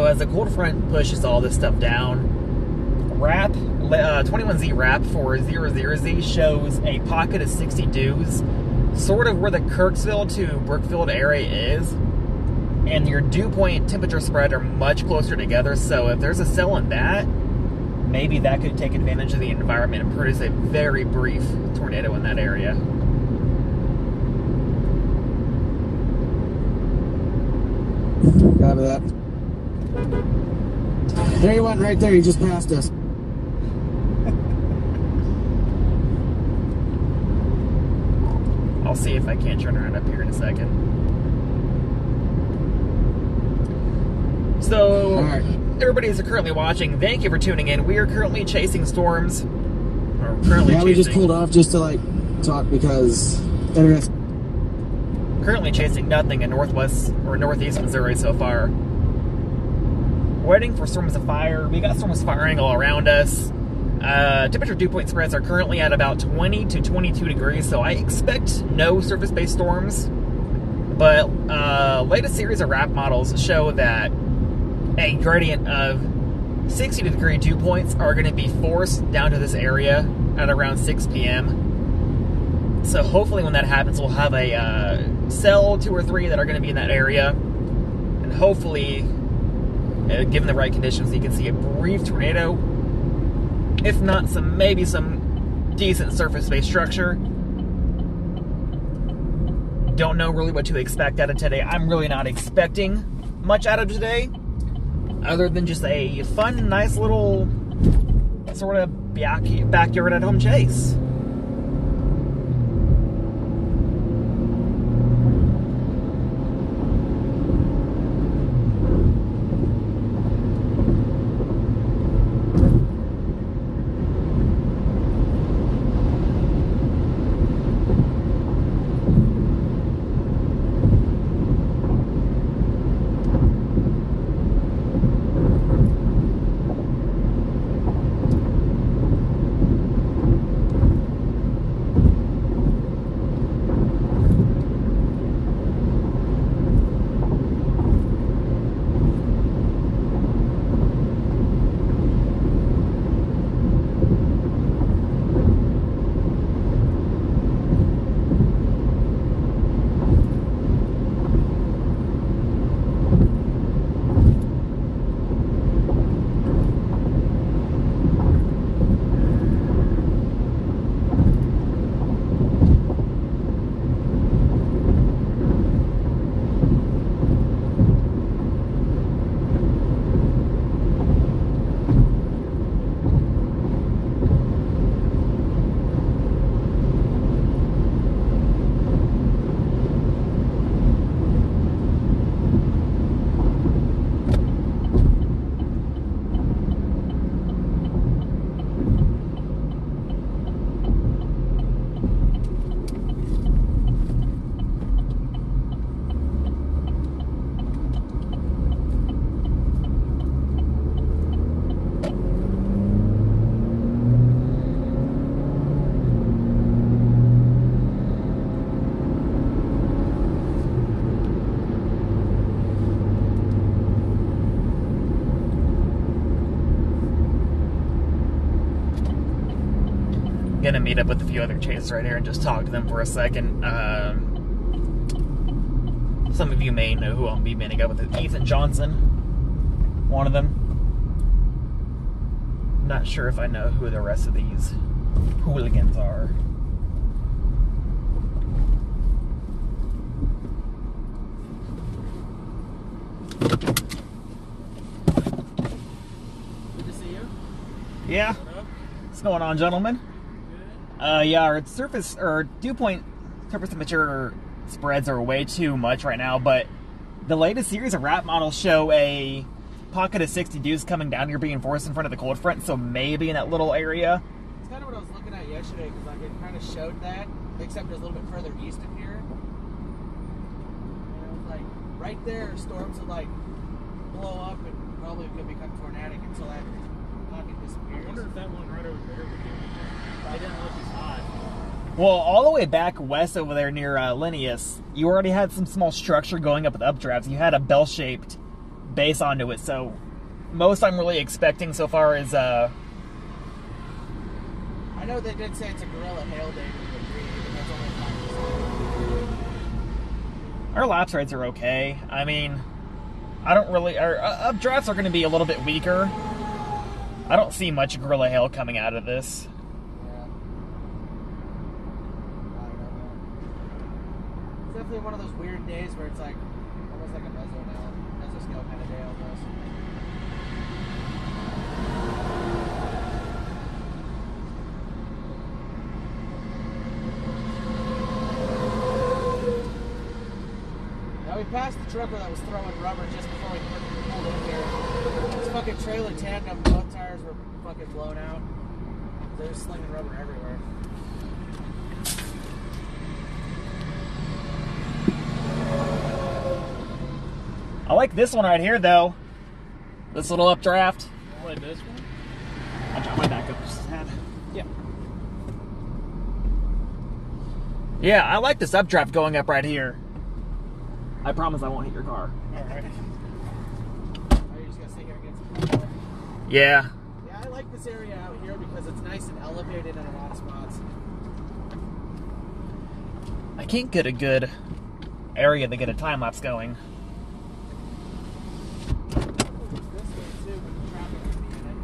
as the cold front pushes all this stuff down, 21Z wrap for 00Z shows a pocket of 60 dews, sort of where the Kirksville to Brookfield area is, and your dew point temperature spread are much closer together, so if there's a cell in that, maybe that could take advantage of the environment and produce a very brief tornado in that area. Copy that. There he went right there, he just passed us. I'll see if I can't turn around up here in a second. So, right. Everybody who's currently watching, thank you for tuning in. We are currently chasing storms. Or currently we just pulled off just to like talk because internet. Currently chasing nothing in northwest or northeast Missouri so far. Waiting for storms of fire. We got storms firing all around us. Temperature dew point spreads are currently at about 20 to 22 degrees, so I expect no surface-based storms. But latest series of RAP models show that a gradient of 60 degree dew points are going to be forced down to this area at around 6 p.m. So hopefully when that happens, we'll have a cell, 2 or 3 that are going to be in that area. And hopefully, given the right conditions, you can see a brief tornado. If not, maybe some decent surface-based structure. Don't know really what to expect out of today. I'm really not expecting much out of today, other than just a fun, nice little sort of backyard at home chase. Gonna meet up with a few other chasers right here and just talk to them for a second. Some of you may know who I'll be meeting up with. Ethan Johnson, one of them. Not sure if I know who the rest of these hooligans are. Good to see you. Yeah. What's going on, gentlemen? Yeah, our dew point surface temperature spreads are way too much right now, but the latest series of RAP models show a pocket of 60 dews coming down here being forced in front of the cold front, so maybe in that little area. It's kind of what I was looking at yesterday, because like it kind of showed that, except it's a little bit further east of here. And it was like, right there, storms would like blow up and probably could become tornadic until that pocket disappears. I wonder if that one right over there would be. It didn't look as hot. Well, all the way back west over there near Linnaeus, you already had some small structure going up with updrafts. You had a bell-shaped base onto it, so most I'm really expecting so far is I know they did say it's a Gorilla Hail Day to a degree, but that's only 5%. our lapse rates are okay. I mean, I don't really... Our updrafts are going to be a little bit weaker. I don't see much Gorilla Hail coming out of this. Yeah. I don't know, man. It's definitely one of those weird days where it's like, almost like a mesoscale kind of day almost. Now we passed the trucker that was throwing rubber just before we pulled in here. This fucking trailer tandem, both tires were fucking blown out. They were slinging rubber everywhere. I like this one right here, though. This little updraft. You like this one? I'll drop my back up just a tad. Yeah. Yeah, I like this updraft going up right here. I promise I won't hit your car. Alright. Are you just gonna sit here and get some water? Yeah. Yeah, I like this area out here because it's nice and elevated in a lot of spots. I can't get a good area to get a time lapse going. This way too, but the traffic would be in it.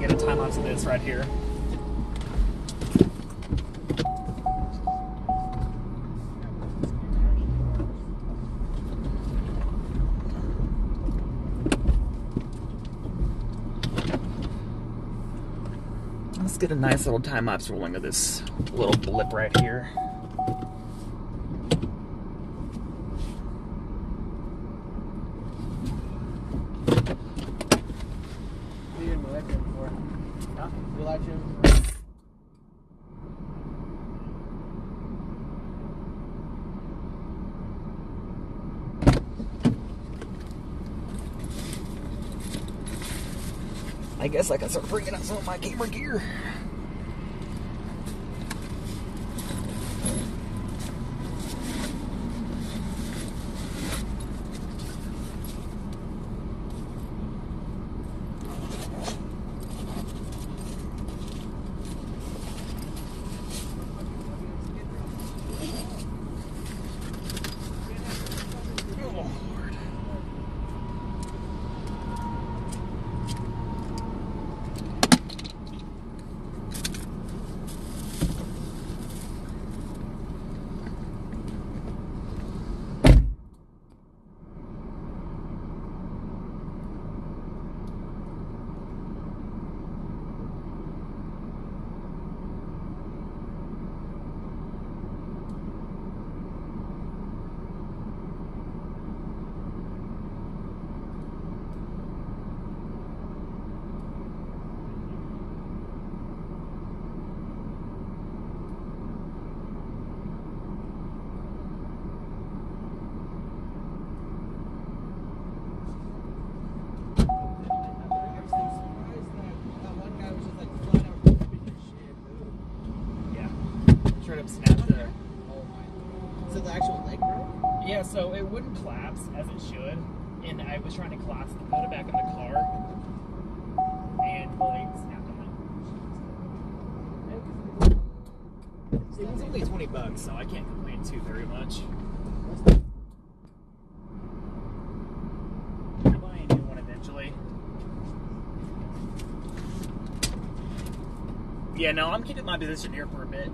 Get a time lapse of this right here. Let's get a nice little time lapse rolling of this little blip right here. You didn't let him before. Huh? You let him before. I guess I can start bringing out some of my camera gear. Snapped the. So the actual leg broke? Yeah, so it wouldn't collapse as it should, and I was trying to collapse it to put it back in the car, and the leg snapped on it. It was only $20, so I can't complain too very much. I'll buy a new one eventually. Yeah, no, I'm keeping my position here for a bit.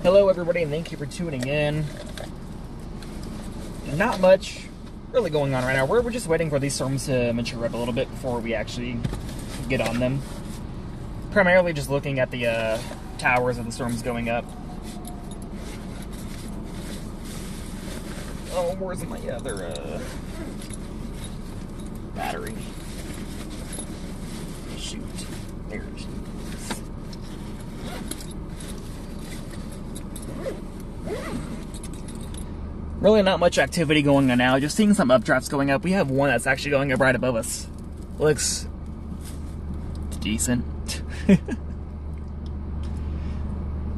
Hello everybody and thank you for tuning in. Not much really going on right now. We're just waiting for these storms to mature up a little bit before we actually get on them. Primarily just looking at the towers of the storms going up. Oh, where's my other battery? Shoot. There it is. Really not much activity going on now. Just seeing some updrafts going up. We have one that's actually going up right above us. Looks decent.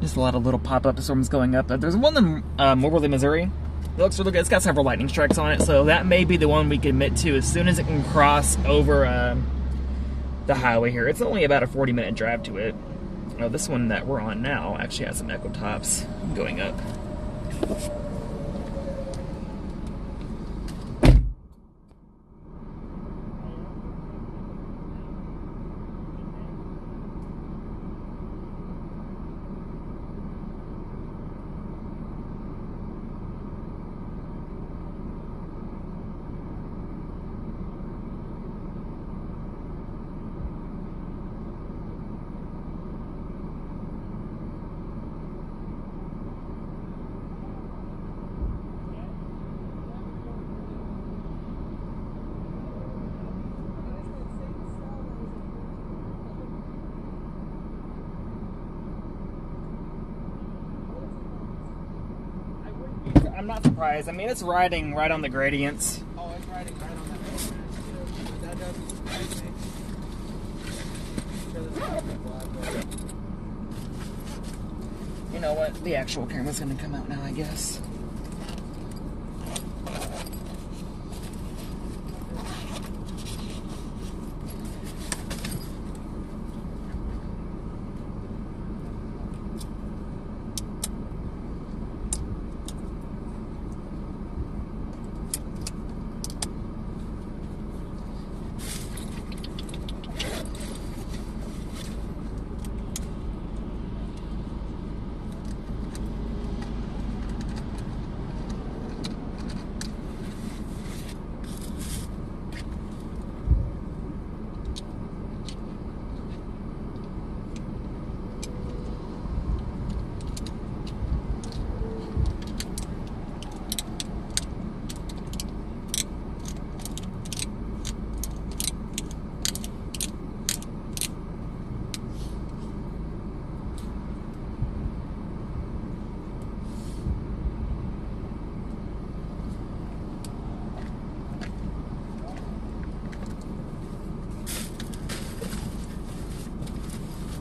Just a lot of little pop-up storms going up. There's one in Moberly, Missouri. It looks really good. It's got several lightning strikes on it, so that may be the one we commit to as soon as it can cross over the highway here. It's only about a 40-minute drive to it. Oh, this one that we're on now actually has some echo tops going up. I'm not surprised. I mean, it's riding right on the gradients. Oh, it's riding right on that road, man. That doesn't surprise me. You know what? The actual camera's gonna come out now, I guess.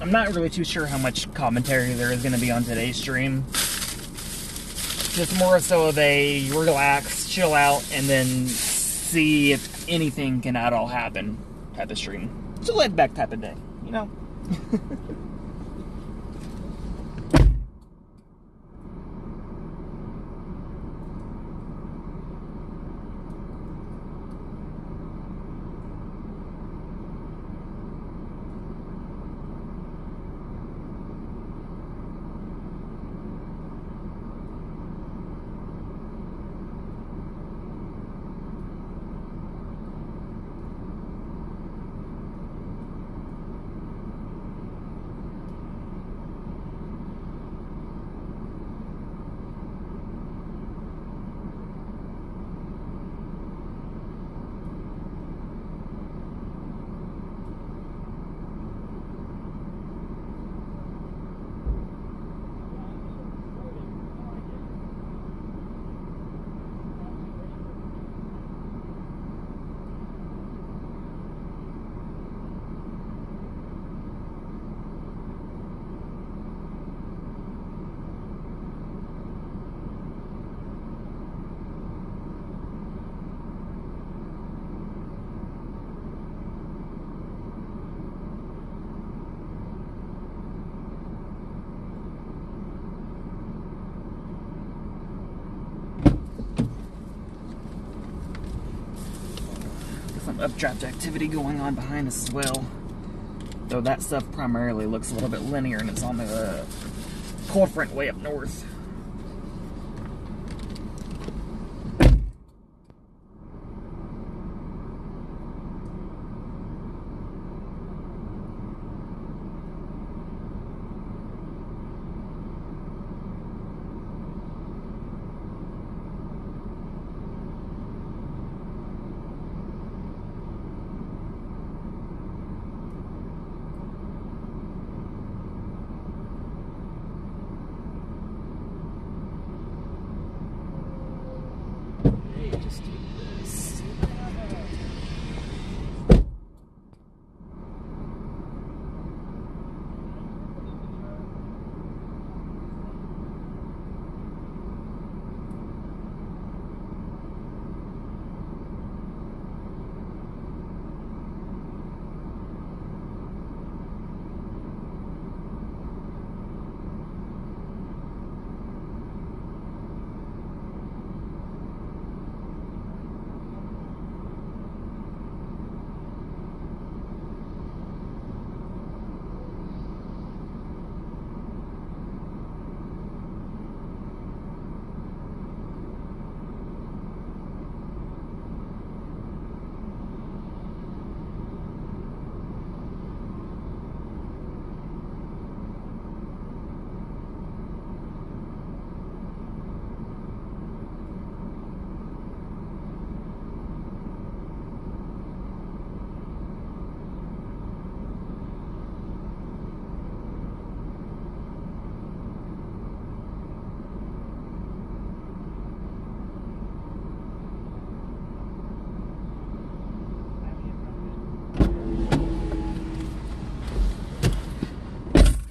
I'm not really too sure how much commentary there is going to be on today's stream. Just more so they relax, chill out, and then see if anything can at all happen at the stream. It's a laid back type of day, you know? Some updraft activity going on behind us as well. Though that stuff primarily looks a little bit linear and it's on the cold front way up north. Just do this.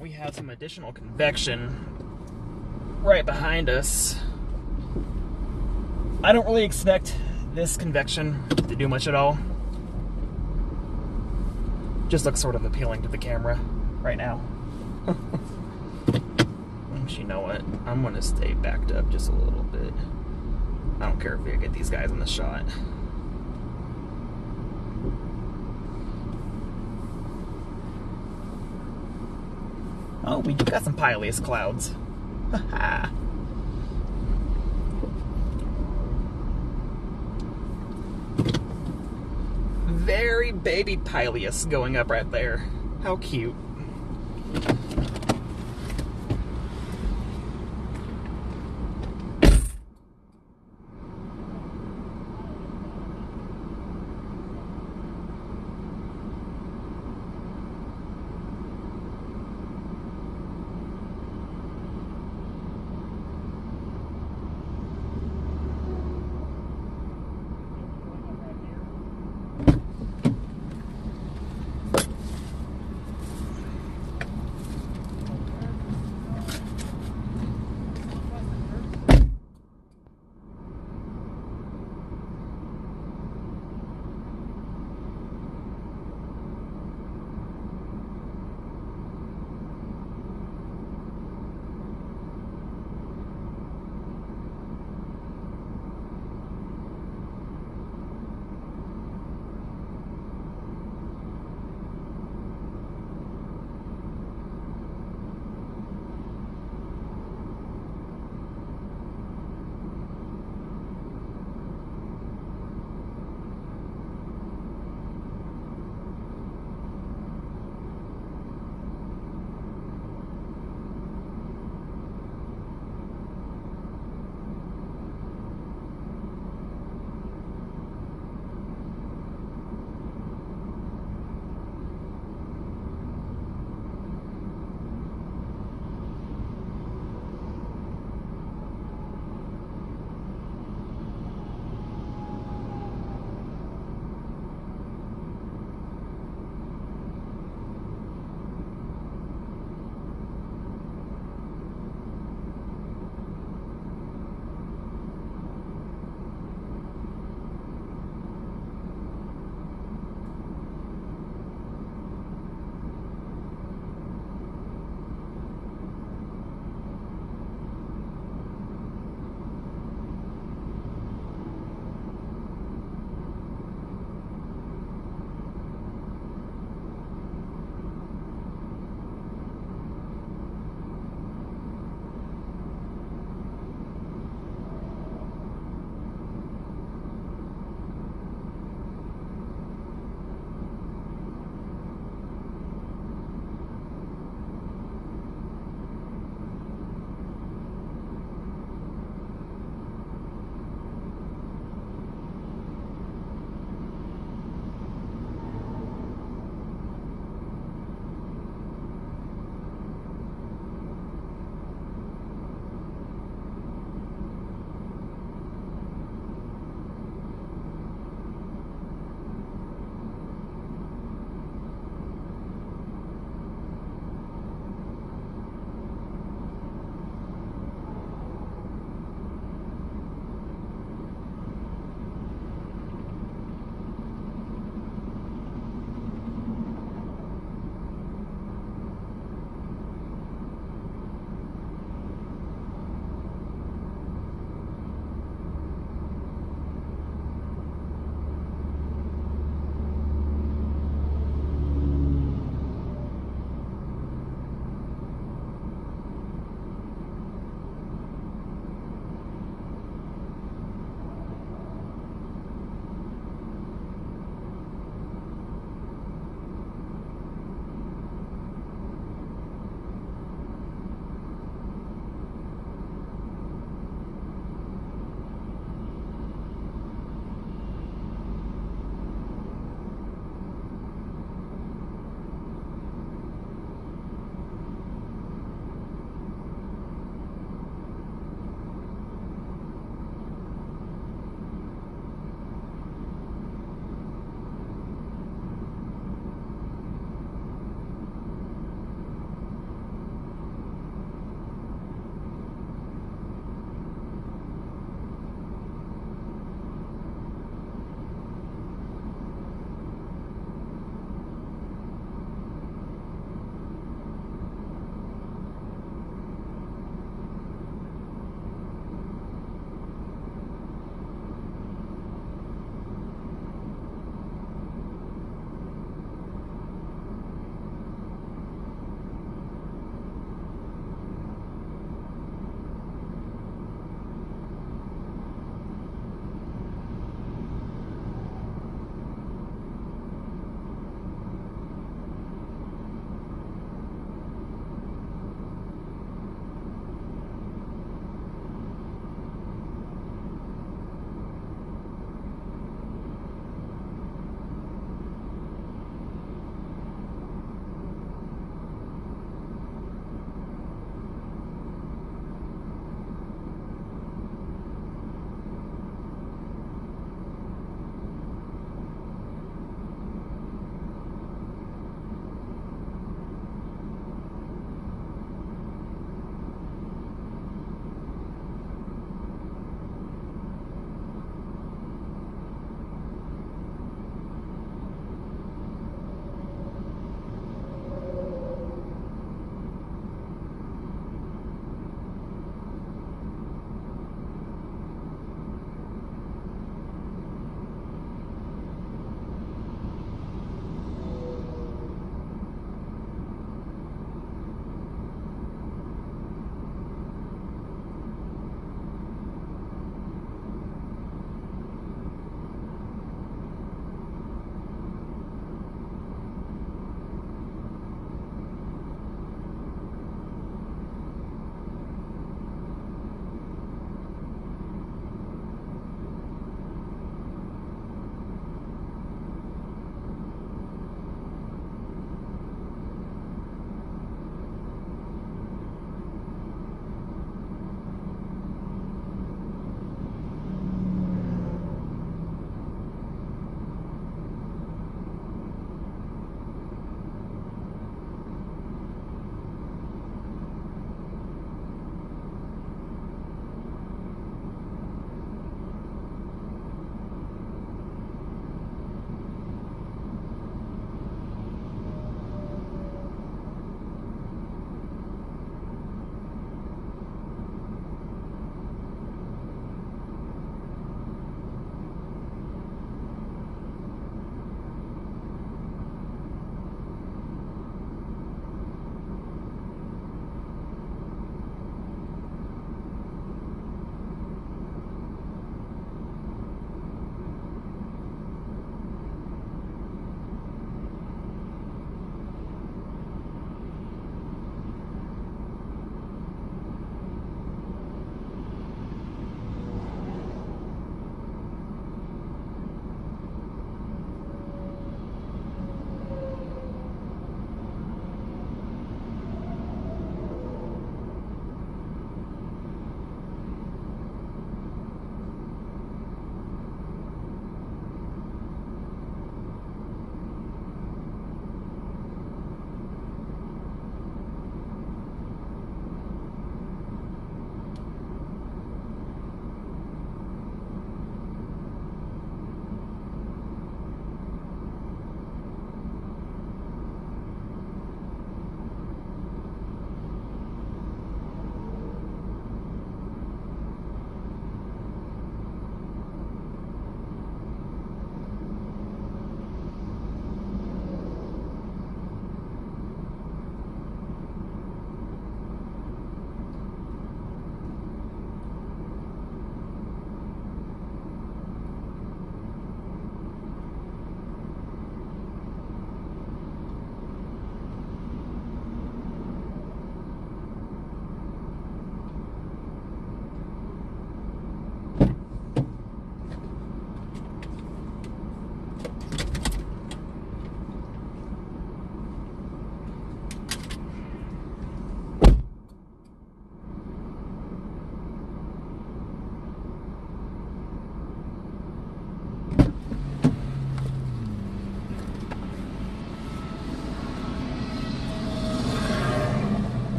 We have some additional convection right behind us. I don't really expect this convection to do much at all. Just looks sort of appealing to the camera right now. You know what? I'm gonna stay backed up just a little bit. I don't care if we get these guys in the shot. Oh, we do got some pileus clouds. Haha. Very baby pileus going up right there. How cute.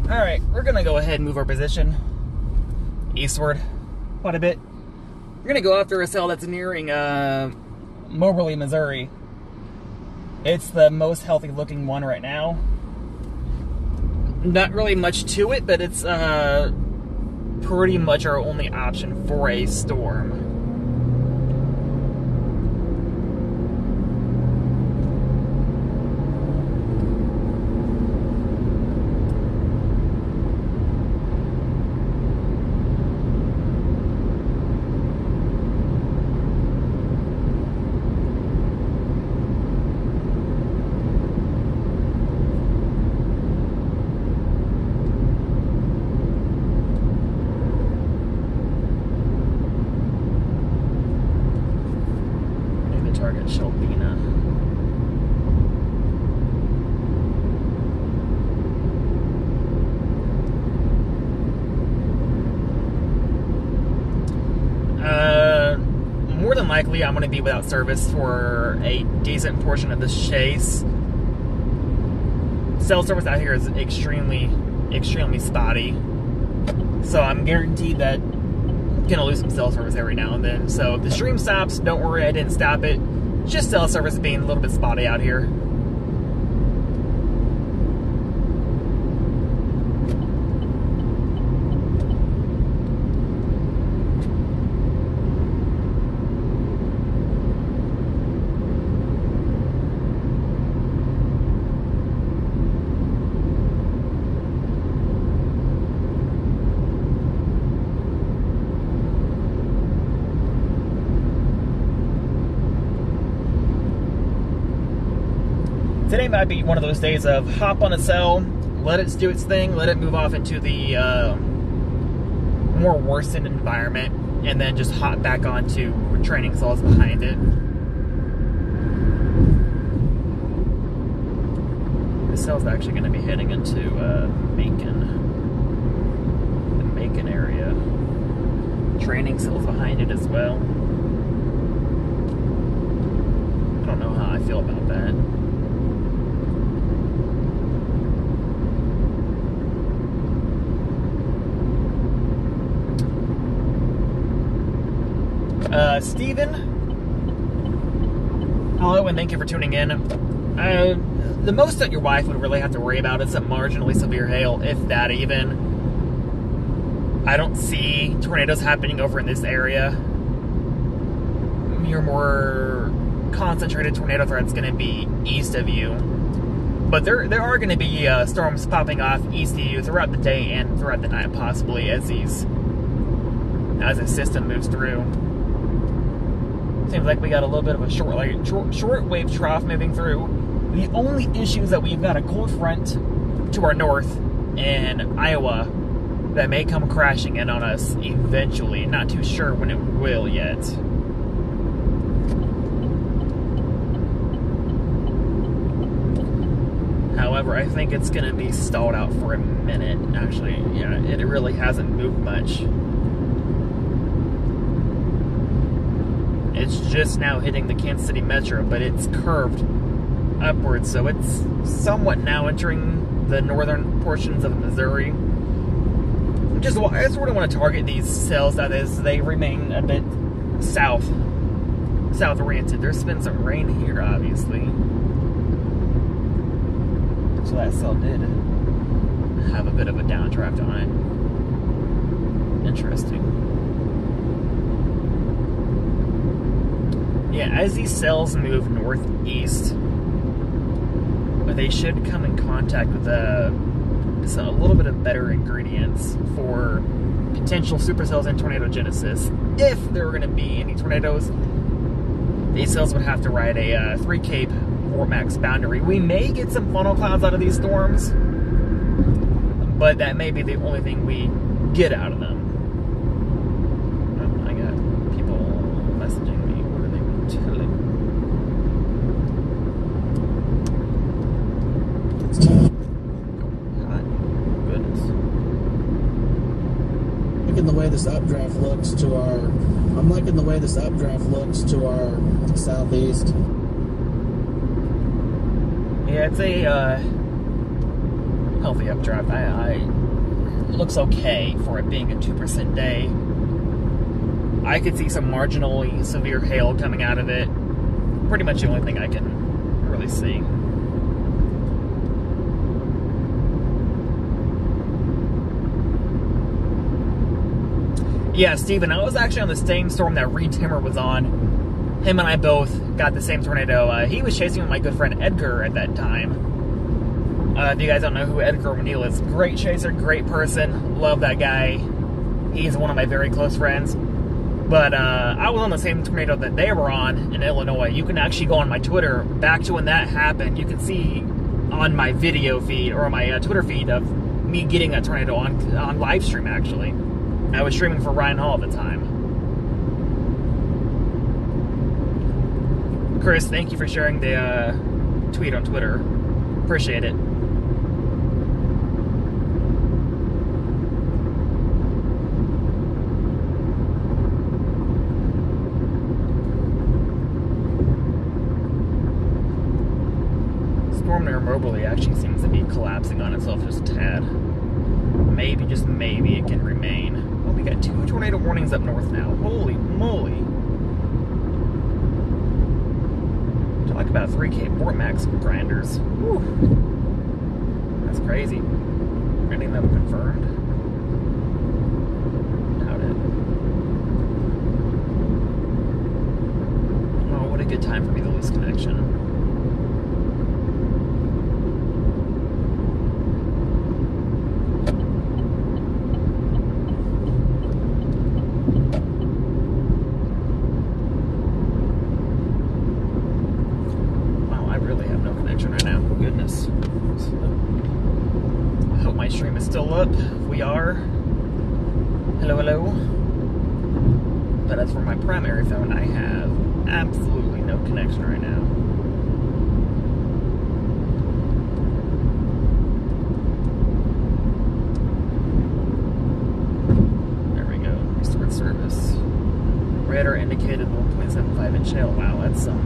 Alright, we're gonna go ahead and move our position eastward quite a bit. We're gonna go after a cell that's nearing Moberly, Missouri. It's the most healthy looking one right now. Not really much to it, but it's pretty much our only option for a storm. Target Shelbina. More than likely, I'm going to be without service for a decent portion of this chase. Cell service out here is extremely spotty, so I'm guaranteed that gonna lose some cell service every now and then. So if the stream stops, don't worry, I didn't stop it. Just cell service being a little bit spotty out here. Today might be one of those days of hop on a cell, let it do its thing, let it move off into the more worsened environment, and then just hop back onto training cells behind it. The cell's actually going to be heading into Macon, the Macon area. Training cells behind it as well. I don't know how I feel about that. Steven, hello and thank you for tuning in. The most that your wife would really have to worry about is some marginally severe hail, if that even. I don't see tornadoes happening over in this area. Your more concentrated tornado threat's going to be east of you. But there are going to be storms popping off east of you throughout the day and throughout the night, possibly, as the system moves through. Seems like we got a little bit of a short wave trough moving through. The only issue is that we've got a cold front to our north in Iowa that may come crashing in on us eventually. Not too sure when it will yet. However, I think it's going to be stalled out for a minute. Actually, yeah, it really hasn't moved much. It's just now hitting the Kansas City metro, but it's curved upwards, so it's somewhat now entering the northern portions of Missouri. I just sort of want to target these cells as they remain a bit south-oriented. There's been some rain here, obviously. So that cell did have a bit of a downdraft on it. Interesting. Yeah, as these cells move northeast, they should come in contact with a little bit of better ingredients for potential supercells and tornadogenesis. If there were going to be any tornadoes, these cells would have to ride a 3-cape vortex boundary. We may get some funnel clouds out of these storms, but that may be the only thing we get out of them. Oh, I got people messaging me. What are they doing? God, goodness. Liking the way this updraft looks to our. I'm liking the way this updraft looks to our southeast. Yeah, it's a healthy updraft. It looks okay for it being a 2% day. I could see some marginally severe hail coming out of it. Pretty much the only thing I can really see. Yeah, Steven, I was actually on the same storm that Reed Timmer was on. Him and I both got the same tornado. He was chasing with my good friend Edgar at that time. If you guys don't know who Edgar O'Neill is, great chaser, great person. Love that guy. He's one of my very close friends. But I was on the same tornado that they were on in Illinois. You can actually go on my Twitter back to when that happened. You can see on my video feed or my Twitter feed of me getting that tornado on live stream, actually. I was streaming for Ryan Hall at the time. Chris, thank you for sharing the tweet on Twitter. Appreciate it. Storm near Moberly actually seems to be collapsing on itself just a tad. Maybe, just maybe, it can remain. Oh, we got 2 tornado warnings up north now. Holy moly. Talk about 3K Vortex grinders. Whew. That's crazy. Getting them confirmed. Doubt it. Oh, what a good time for me to lose connection. Still up. We are. Hello, hello. But as for my primary phone, I have absolutely no connection right now. There we go. Restored service. Radar indicated 1.75 inch hail. Wow, that's some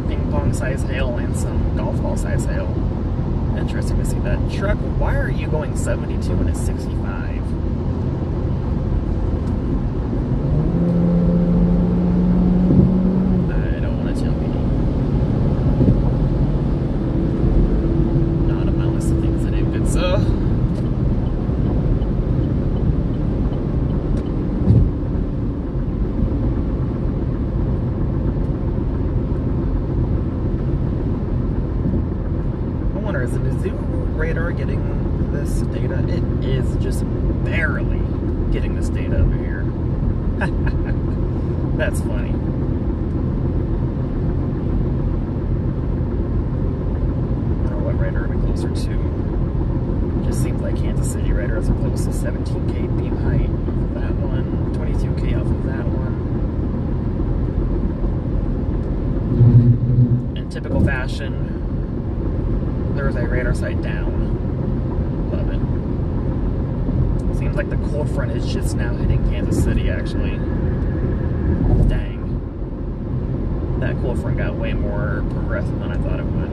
ping pong size hail and some golf ball size hail. Interesting to see that. Truck, why are you going 72 and a 65? I don't want to tell me. Not on my list of things to do, good sir. Is the Mizzou radar getting this data? It is just barely getting this data over here. That's funny. I don't know what radar are we closer to. Just seems like Kansas City radars are close to 17K beam height off of that one, 22K off of that one. In typical fashion, there's a radar site down. Love it. Seems like the cold front is just now hitting Kansas City, actually. Dang. That cold front got way more progressive than I thought it would.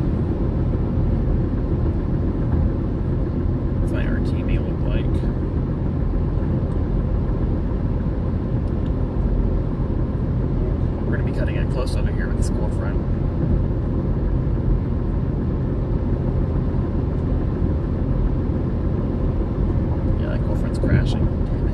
That's what our team may look like. We're going to be cutting it close over here with this cold front. Crashing. Damn it.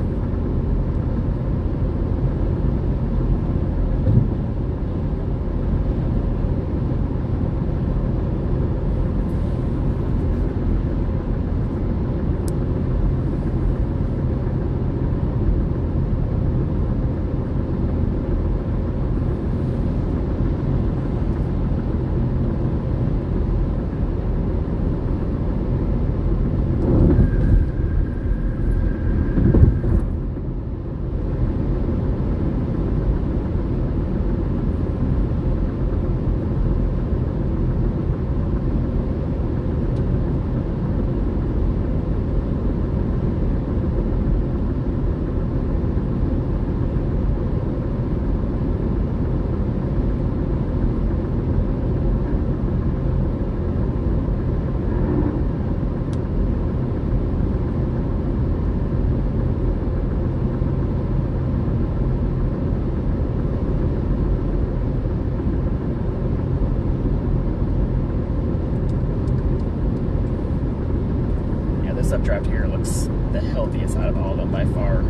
updraft here looks the healthiest out of all of them by far.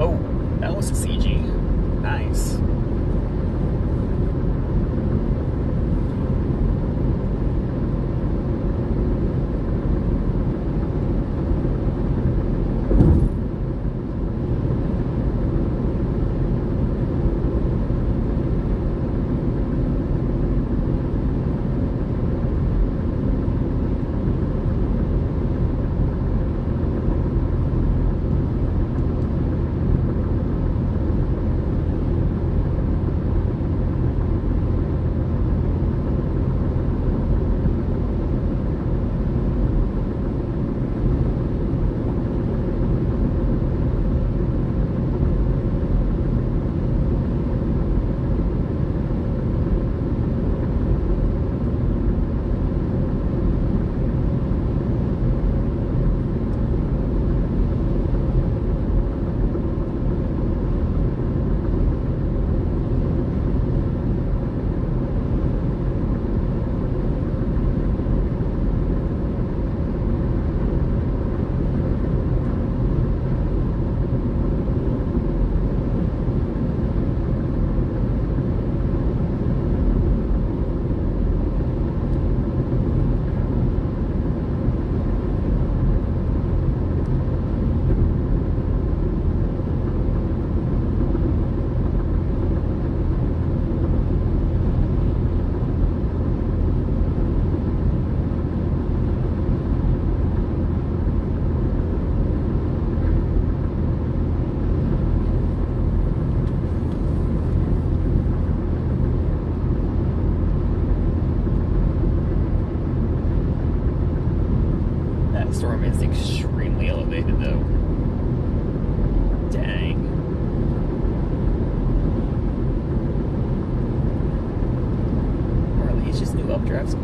Oh, that was a CG. Nice. Storm is extremely elevated though. Dang. Or are these just new updrafts?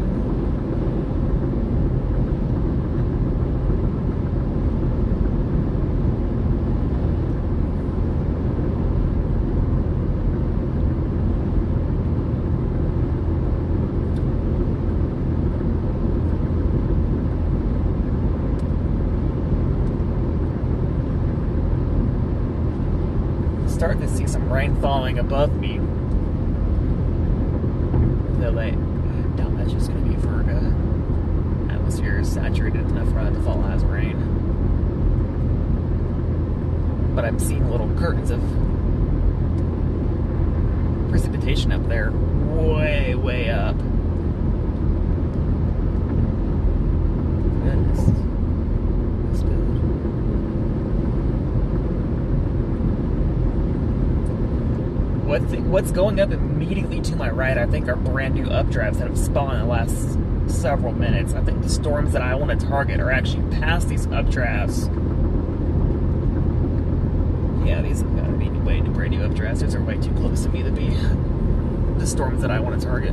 Starting to see some rain falling above me. The down that's just going to be for atmosphere is saturated enough for that to fall as rain. But I'm seeing little curtains of precipitation up there, way, way up. Goodness. That's good. What's going up immediately to my right, I think, are brand new updrafts that have spawned in the last several minutes. I think the storms that I want to target are actually past these updrafts. Yeah, these have got to be brand new updrafts. Those are way too close to me to be the storms that I want to target.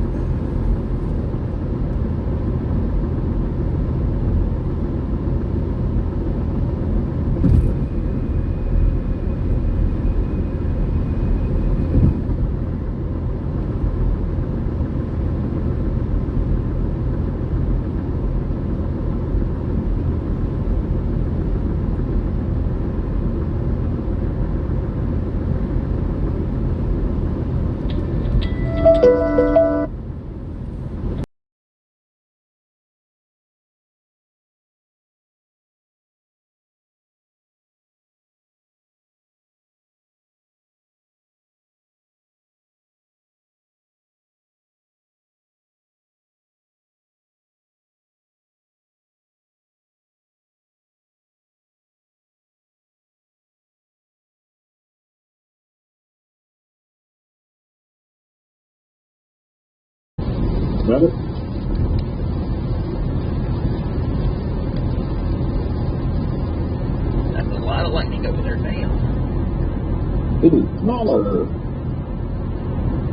Got it? That's a lot of lightning over there, damn. It is smaller.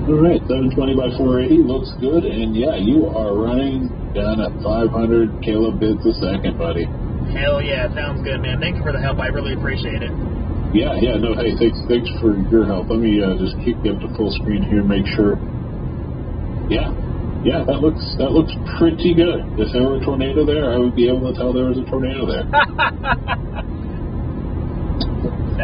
Alright, 720 by 480 looks good, and yeah, you are running down at 500 kilobits a second, buddy. Hell yeah, sounds good, man. Thank you for the help. I really appreciate it. Yeah, no, hey, thanks for your help. Let me just kick you up to full screen here, make sure. Yeah, Yeah, that looks pretty good. If there were a tornado there, I would be able to tell there was a tornado there.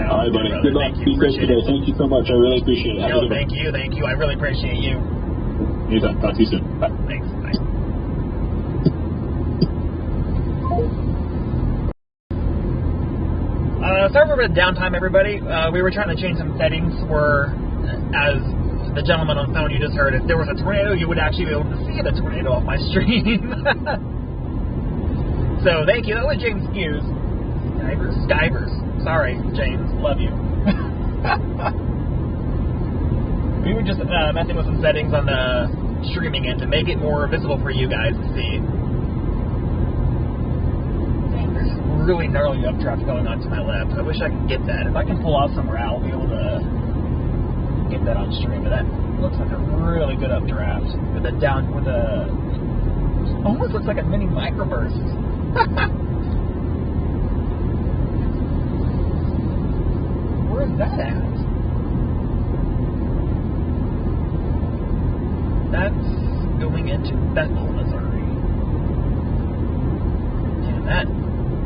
All right, buddy. Good luck. Be safe today. Thank you so much. I really appreciate it. No, thank you. I really appreciate you. Anytime. Talk to you soon. Bye. Thanks. Bye. Sorry for a bit of downtime, everybody. We were trying to change some settings where, as the gentleman on the phone you just heard, if there was a tornado, you would actually be able to see the tornado off my stream. So, thank you. That was James Hughes. Skivers. Sorry, James. Love you. We were just messing with some settings on the streaming end to make it more visible for you guys to see. Dang, there's really gnarly updraft going on to my left. I wish I could get that. If I can pull off somewhere, I'll be able to get that on stream. But that looks like a really good updraft with a almost looks like a mini microburst. Where's that at? That's going into Bethel, Missouri. And that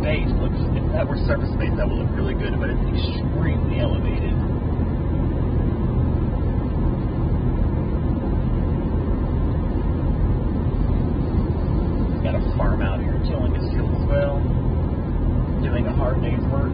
base looks, if that were surface base, that would look really good, but it's extremely elevated. Got a farm out here tilling his field as well, doing a hard day's work.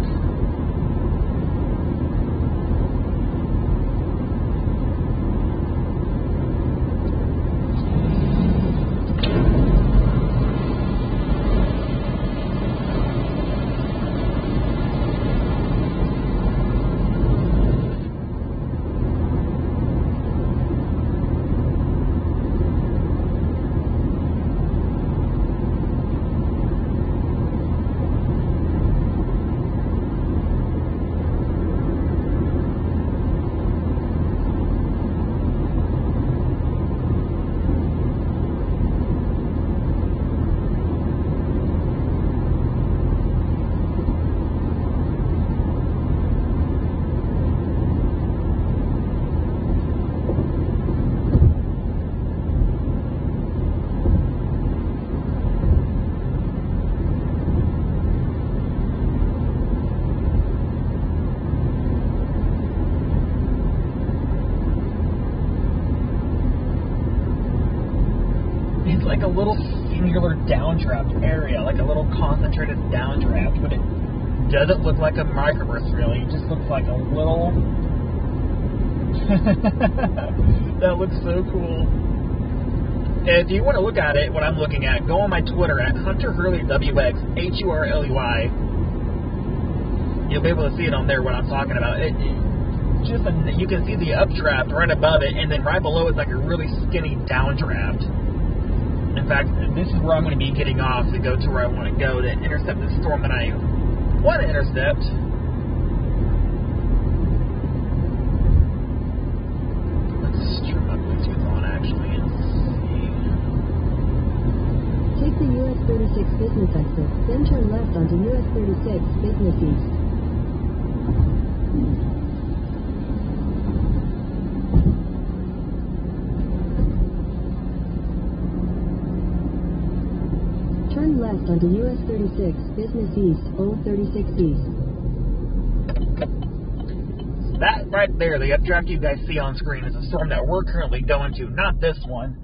Like a little singular downdraft area, like a little concentrated downdraft, but it doesn't look like a microburst really. It just looks like a little. That looks so cool. If you want to look at it, what I'm looking at, go on my Twitter at Hunter Hurley WX, HURLEY. You'll be able to see it on there what I'm talking about. You can see the updraft right above it, and then right below it's like a really skinny downdraft. In fact, this is where I'm going to be getting off to go to where I want to go to intercept the storm that I want to intercept. Let's turn my Bluetooth on actually and see. Take the US 36 business exit, then turn left onto US 36 business east. Turn left onto US 36, business east, Old 36 east. That right there, the updraft you guys see on screen, is a storm that we're currently going to, not this one.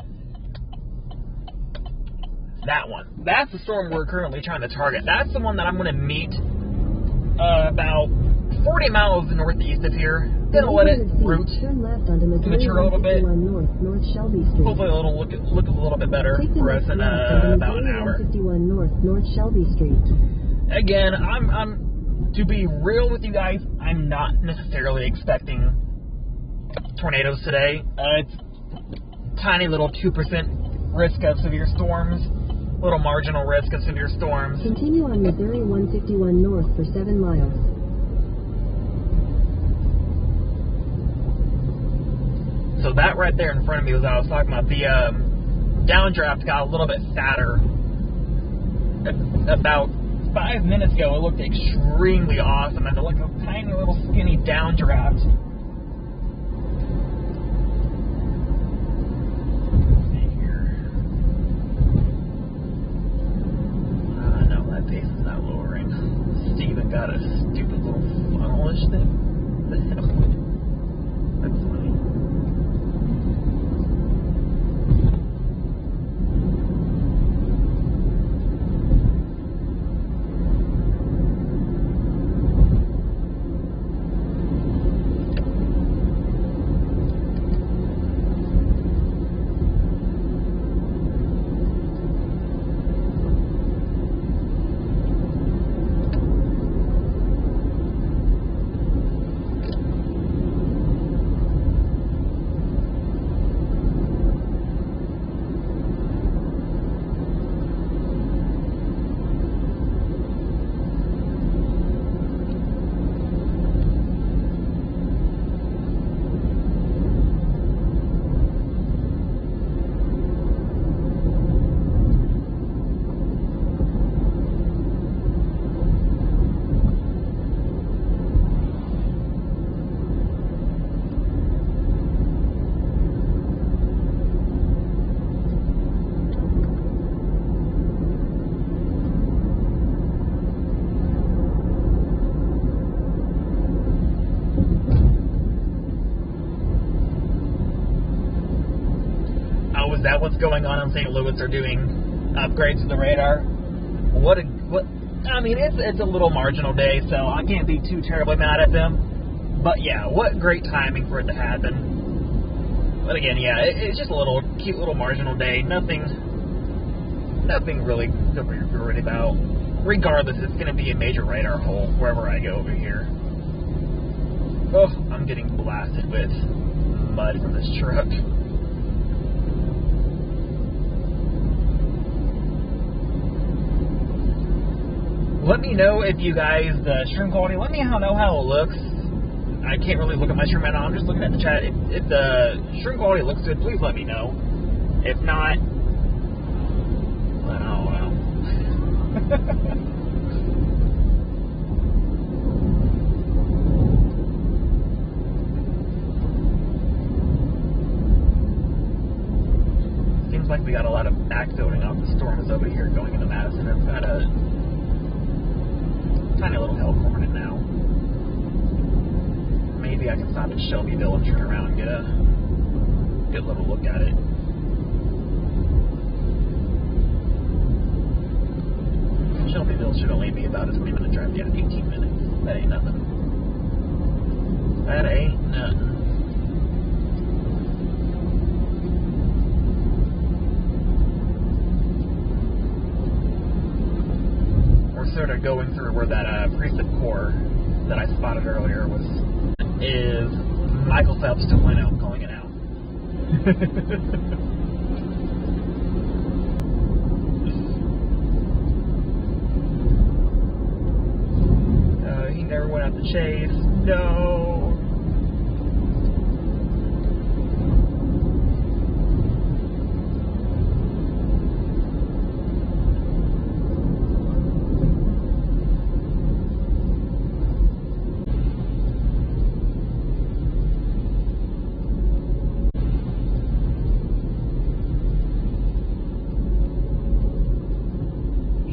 That one. That's the storm we're currently trying to target. That's the one that I'm going to meet about 40 miles northeast of here. Then I'll let it root, mature a little bit. Hopefully it'll look a little bit better for us in about an hour. North Shelby Street. Again, I'm to be real with you guys, I'm not necessarily expecting tornadoes today. It's tiny little 2% risk of severe storms, little marginal risk of severe storms. Continue on Missouri 151 North for 7 miles. So that right there in front of me was what I was talking about. The downdraft got a little bit fatter. About 5 minutes ago, it looked extremely awesome. And like a tiny little skinny downdraft. Let's see here. got a stupid little funnelish thing. What the hell? That's funny. Is that what's going on in St. Louis? They're doing upgrades to the radar. What? I mean, it's a little marginal day, so I can't be too terribly mad at them. But yeah, what great timing for it to happen. But again, yeah, it's just a little cute little marginal day. Nothing really to be worried about. Regardless, it's going to be a major radar hole wherever I go over here. Oh, I'm getting blasted with mud from this truck. Let me know if you guys, the stream quality, let me know how it looks. I can't really look at my stream right now. I'm just looking at the chat. If the stream quality looks good, please let me know. If not, oh well. Seems like we got a lot of backfilling off the storms over here going into Madison. It's got a tiny little hell corner now. Maybe I can stop at Shelbyville and turn around and get a good little look at it. Shelbyville should only be about a 20-minute drive. Yeah, 18 minutes. That ain't nothing. That ain't nothing. Sort of going through where that precip core that I spotted earlier is Michael Phelps 2.0, calling it out. He never went out to chase. No.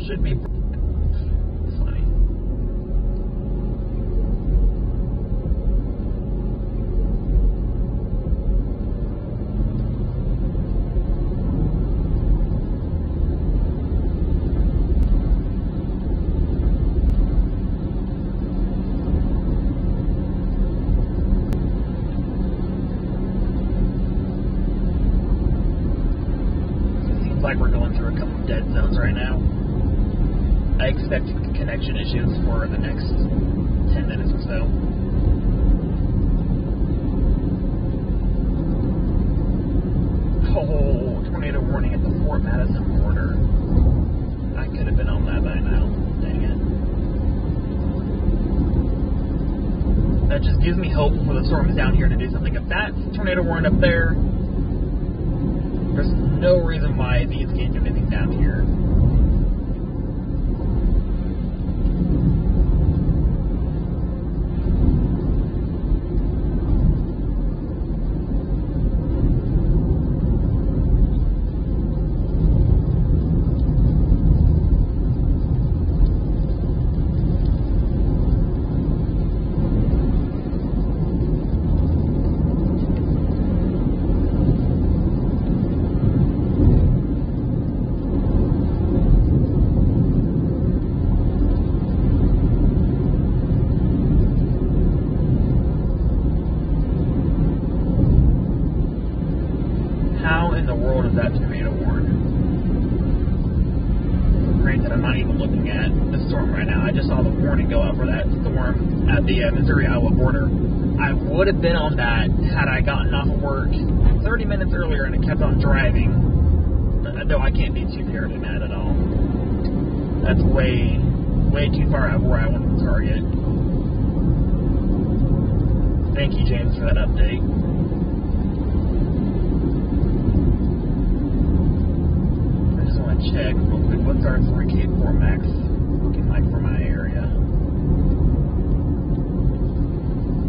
Should be funny. Seems like we're going through a couple of dead zones right now. I expect connection issues for the next 10 minutes or so. Oh, tornado warning at the Fort Madison border. I could have been on that by now. Dang it. That just gives me hope for the storms down here to do something. If that's tornado warning up there, there's no reason why these can't do anything down here. the storm right now. I just saw the warning go out for that storm at the Missouri-Iowa border. I would have been on that had I gotten off of work 30 minutes earlier and kept on driving. Though I can't be too terribly mad at all. That's way too far out of where I wanted to target. Thank you, James, for that update. I just want to check real quick, what's our 3K4 max looking like for my area?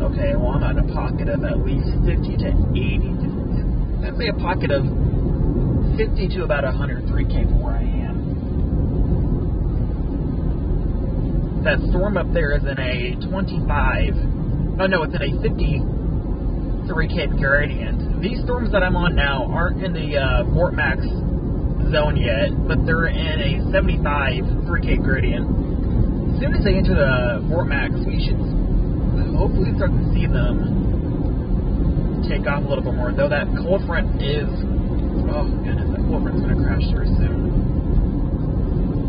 Okay, well, I'm at a pocket of at least 50 to 80. I'd say a pocket of 50 to about 100 3K from where I am. That storm up there is in a 25. Oh no, it's in a 50 3K gradient. These storms that I'm on now aren't in the Fort Max zone yet, but they're in a 75 3K gradient. As soon as they enter the Fort Max, we should hopefully start to see them take off a little bit more. Though that cold front is, oh goodness, that cold front's going to crash here soon.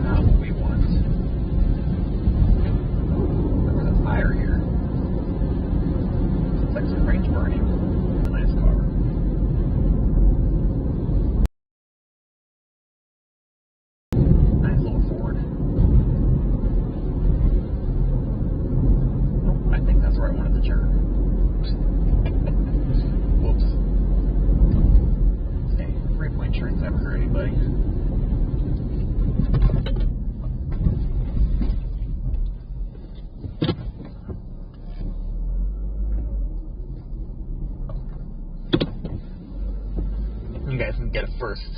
Not what we want. There's a fire here. Looks like some range burning. A nice car. Nice little Ford. Nope, I think that's where I wanted to turn. Whoops. Hey, 3-point insurance never hurt anybody. You guys can get a first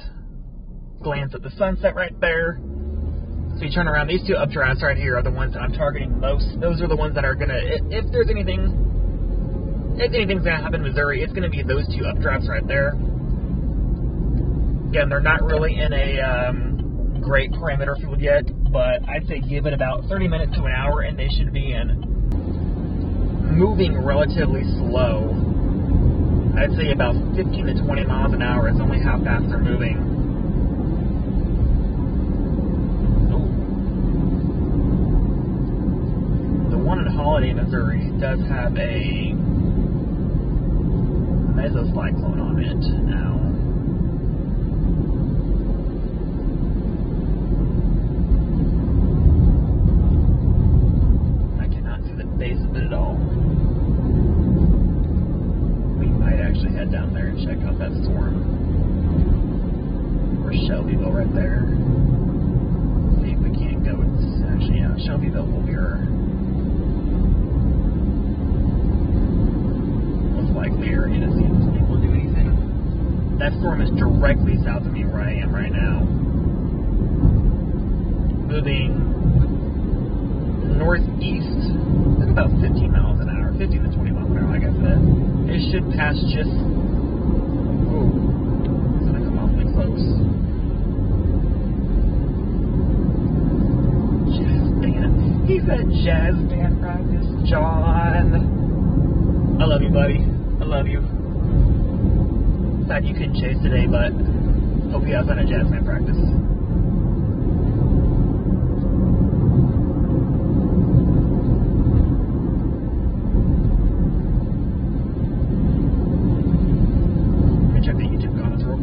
glance at the sunset right there. So you turn around, these two updrafts right here are the ones that I'm targeting most. Those are the ones that are gonna, if anything's gonna happen in Missouri, it's gonna be those two updrafts right there. Again, they're not really in a great parameter field yet, but I'd say give it about 30 minutes to an hour and they should be moving relatively slow. I'd say about 15 to 20 miles an hour is only how fast they're moving. The one in Holiday, Missouri does have a mesocyclone on it now. I cannot see the base of it at all. Actually head down there and check out that storm. Or Shelbyville right there. See if we can't go. It's actually, yeah, Shelbyville will be our most likely area to see if people do anything. That storm is directly south of me where I am right now. Moving northeast at about 15 miles an hour. 15 to 20 miles an hour, like I said. It should pass just, ooh, it's gonna come awfully close. Jazz band. He's at jazz band practice, John. I love you, buddy. I love you. Sad you couldn't chase today, but hope you have fun at jazz band practice.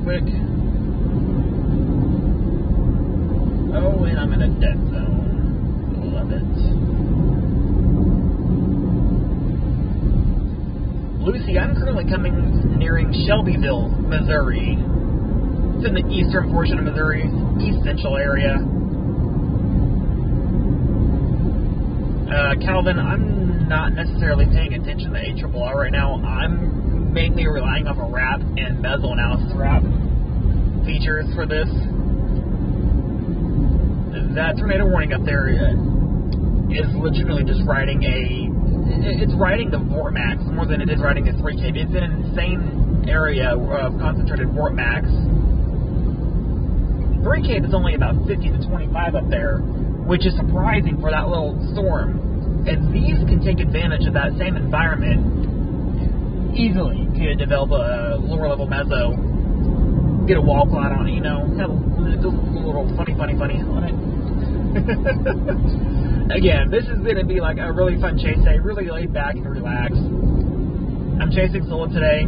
Quick. Oh, and I'm in a dead zone. Love it. Lucy, I'm currently nearing Shelbyville, Missouri. It's in the eastern portion of Missouri, East Central area. Calvin, I'm not necessarily paying attention to ARRR right now. I'm mainly relying off a wrap and bezel analysis wrap features for this. That tornado warning up there is legitimately just riding it's riding the Vortex more than it is riding a 3K. It's in an insane area of concentrated Vortex. 3K is only about 50 to 25 up there, which is surprising for that little storm. And these can take advantage of that same environment easily. Could develop a lower level meso, get a wall cloud on it, you know, have a little funny on it. Again, this is going to be like a really fun chase day, really laid back and relaxed. I'm chasing solo today.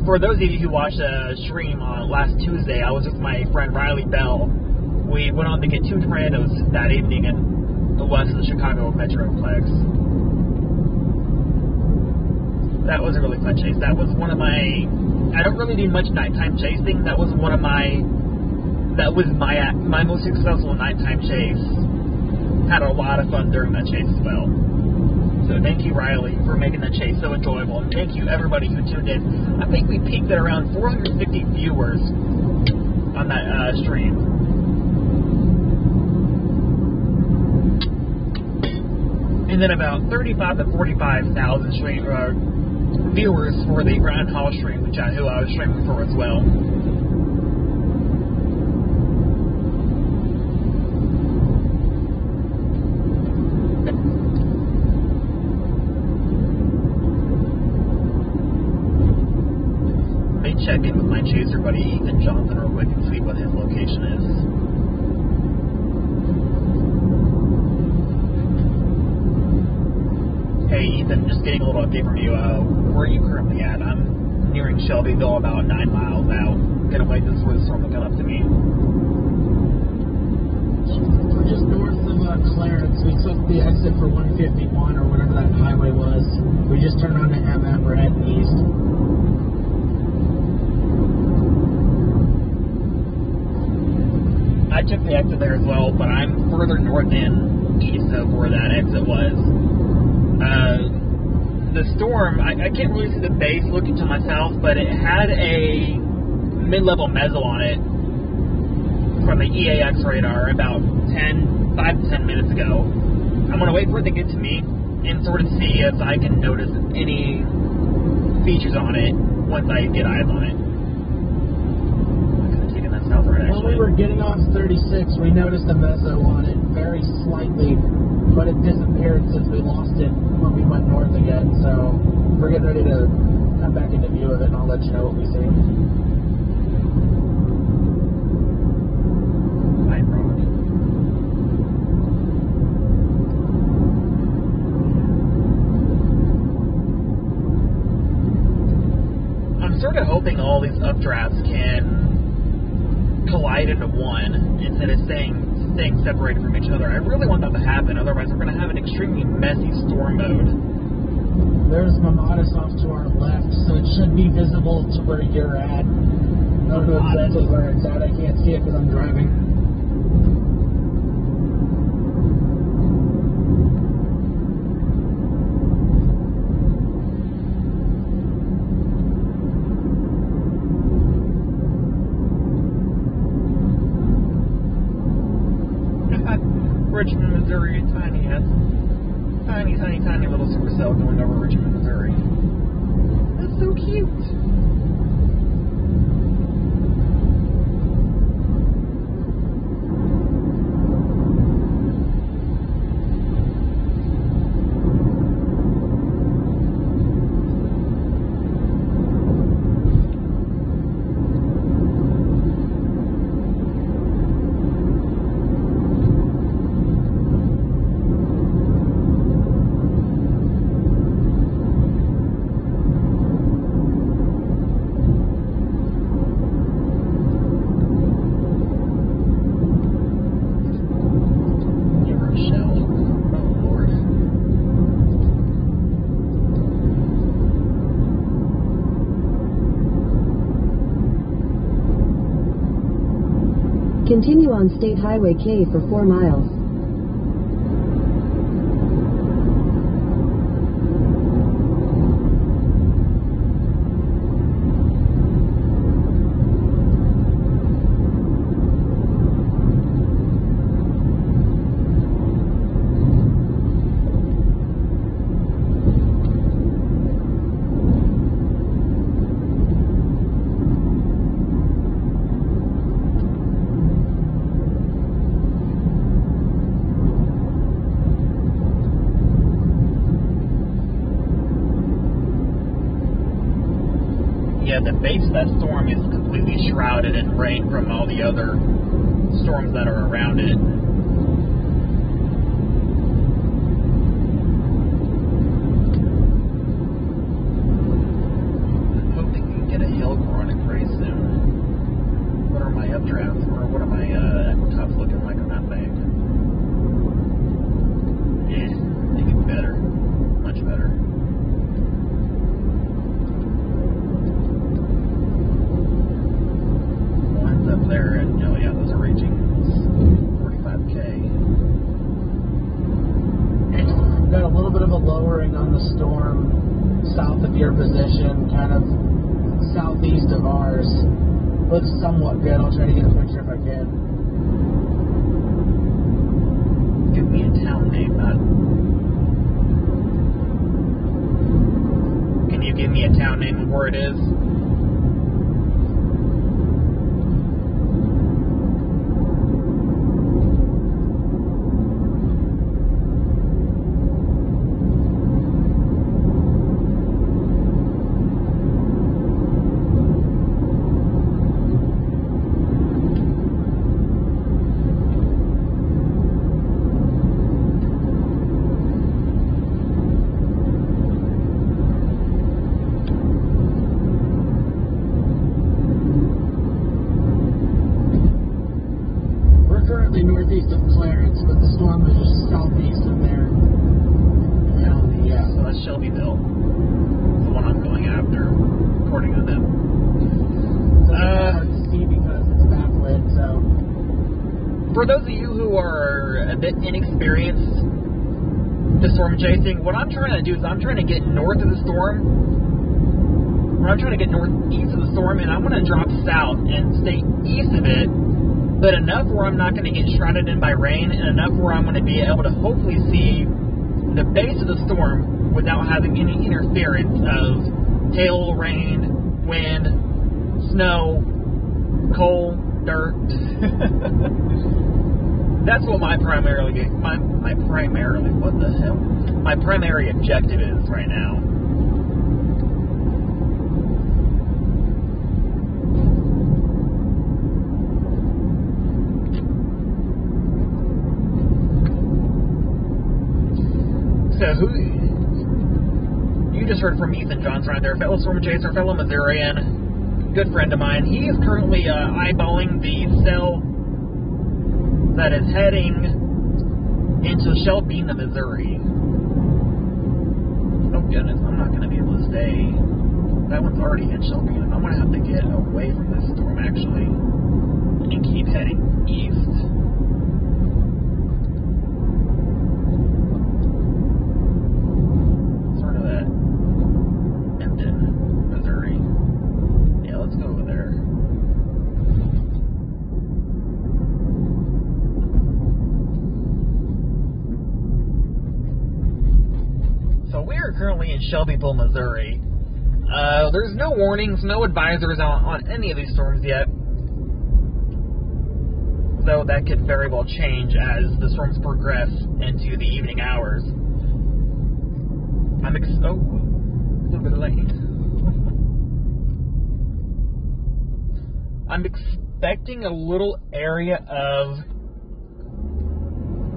For those of you who watched a stream on last Tuesday, I was with my friend Riley Bell. We went on to get 2 tornadoes that evening in the west of the Chicago Metroplex. That was a really fun chase. That was one of my... I don't really do much nighttime chasing. That was one of my... That was my most successful nighttime chase. Had a lot of fun during that chase as well. So thank you, Riley, for making that chase so enjoyable. And thank you, everybody who tuned in. I think we peaked at around 450 viewers on that stream. And then about 35 to 45,000 viewers for the Grand Hall stream, who I was streaming for as well. Check in with my chaser buddy Ethan Johnson real quick and see what his location is. Hey Ethan, just getting a little update from you. Where are you currently at? I'm nearing Shelbyville, about 9 miles out. Gonna wait for the storm to come up to me. We're just north of Clarence. We took the exit for 151 or whatever that highway was. We just turned on to MM. We're heading east. I took the exit there as well, but I'm further north and east of where that exit was. The storm, I can't really see the base looking to my south, but it had a mid-level mezzo on it from the EAX radar about 5 to 10 minutes ago. I'm going to wait for it to get to me and sort of see if I can notice any features on it once I get eyes on it. When we were getting off 36, we noticed a mezzo on it very slightly, but it disappeared since we lost it when we went north again. So we're getting ready to come back into view of it, and I'll let you know what we see. I'm sort of hoping all these updrafts can collide into one instead of staying separated from each other. I really want that to happen, otherwise we're going to have an extremely messy storm mode. There's Mamadas off to our left, so it should be visible to where you're at. I don't know exactly where it's at. I can't see it because I'm driving. Richmond, Missouri, tiny little Supercell going over Richmond, Missouri. That's so cute. Continue on State Highway K for 4 miles. The base of that storm is completely shrouded in rain from all the other storms that are around it. we've got a little bit of a lowering on the storm south of your position, kind of southeast of ours. Looks somewhat good. I'll try to get a picture if I can. Give me a town name, Matt. Can you give me a town name of where it is? Northeast of Clarence, but the storm was just southeast of there. Yeah. So that's Shelbyville, the one I'm going after, according to them. So it's hard to see because it's backlit, so. For those of you who are a bit inexperienced to storm chasing, what I'm trying to do is I'm trying to get north of the storm, or I'm trying to get northeast of the storm, and I'm going to drop south and stay east of it, but enough where I'm not going to get shrouded in by rain, and enough where I'm going to be able to hopefully see the base of the storm without having any interference of hail, rain, wind, snow, coal, dirt. That's what my primary objective is right now. So you just heard from Ethan Johnson right there, fellow storm chaser, fellow Missourian, good friend of mine. He is currently eyeballing the cell that is heading into Shelbyville, Missouri. Oh goodness, I'm not going to be able to stay. That one's already hit Shelbyville. I'm going to have to get away from this storm actually and keep heading east. Currently in Shelbyville, Missouri. There's no warnings, no advisories on any of these storms yet, though that could very well change as the storms progress into the evening hours. A little bit late. I'm expecting a little area of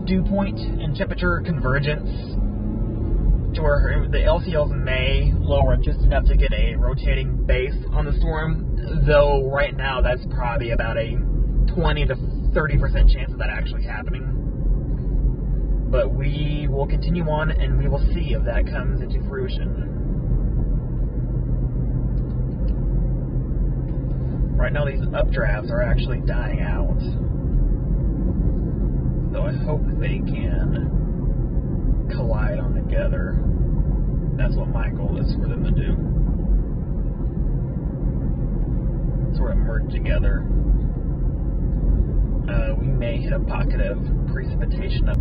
dew point and temperature convergence to where the LCLs may lower just enough to get a rotating base on the storm, though right now that's probably about a 20 to 30% chance of that actually happening. But we will continue on and we will see if that comes into fruition. Right now these updrafts are actually dying out, so I hope they can collide on together. That's what my goal is for them to do. Sort of merge together. We may hit a pocket of precipitation up.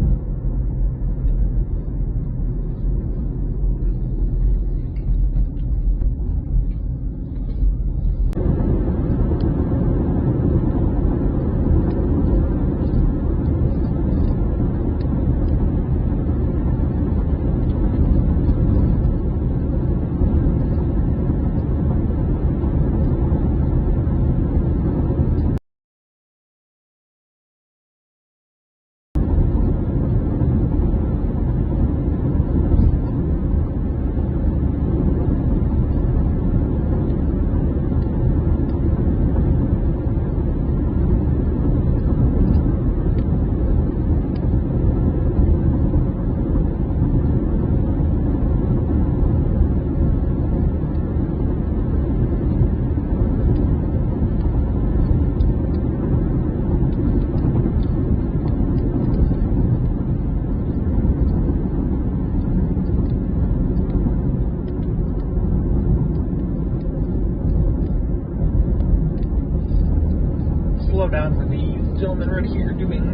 right here doing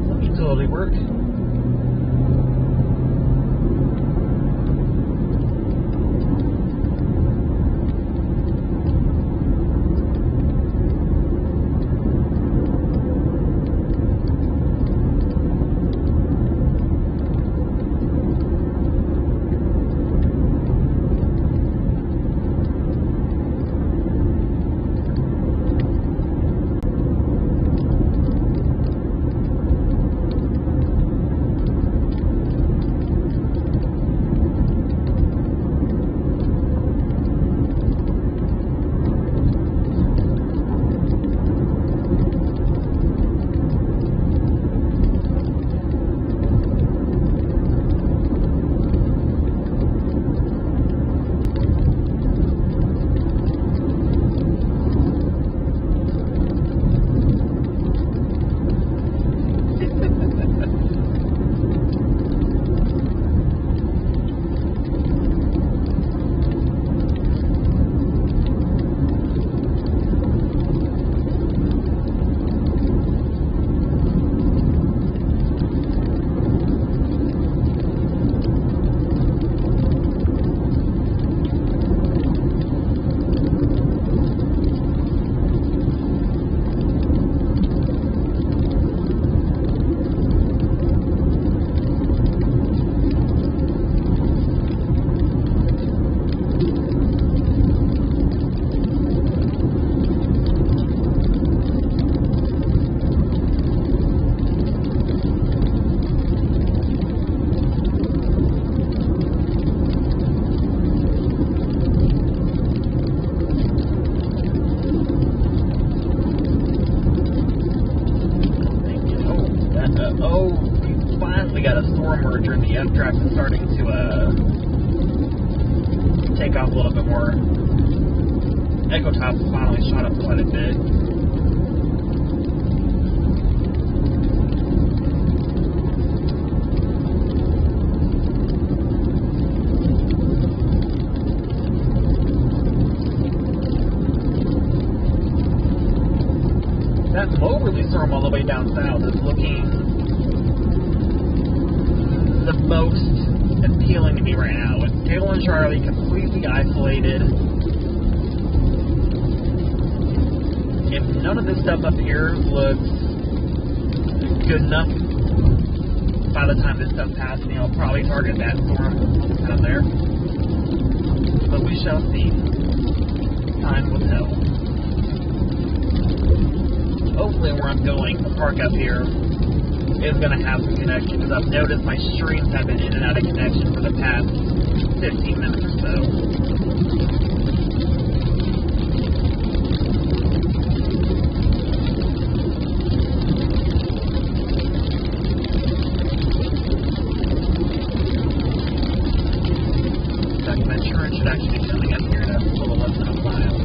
some utility work. We got a storm merger and the updraft is starting to take off a little bit more. Echo Top finally shot up quite a bit. That Moberly storm all the way down south is looking the most appealing to me right now, with Gable and Charlie completely isolated. If none of this stuff up here looks good enough, by the time this stuff passes me, I'll probably target that storm out there. But we shall see. Time will tell. Hopefully where I'm going, the park up here, is going to have some connection, because I've noticed my streams have been in and out of connection for the past 15 minutes or so. In fact, my turn should actually be coming up here in a little less than a mile.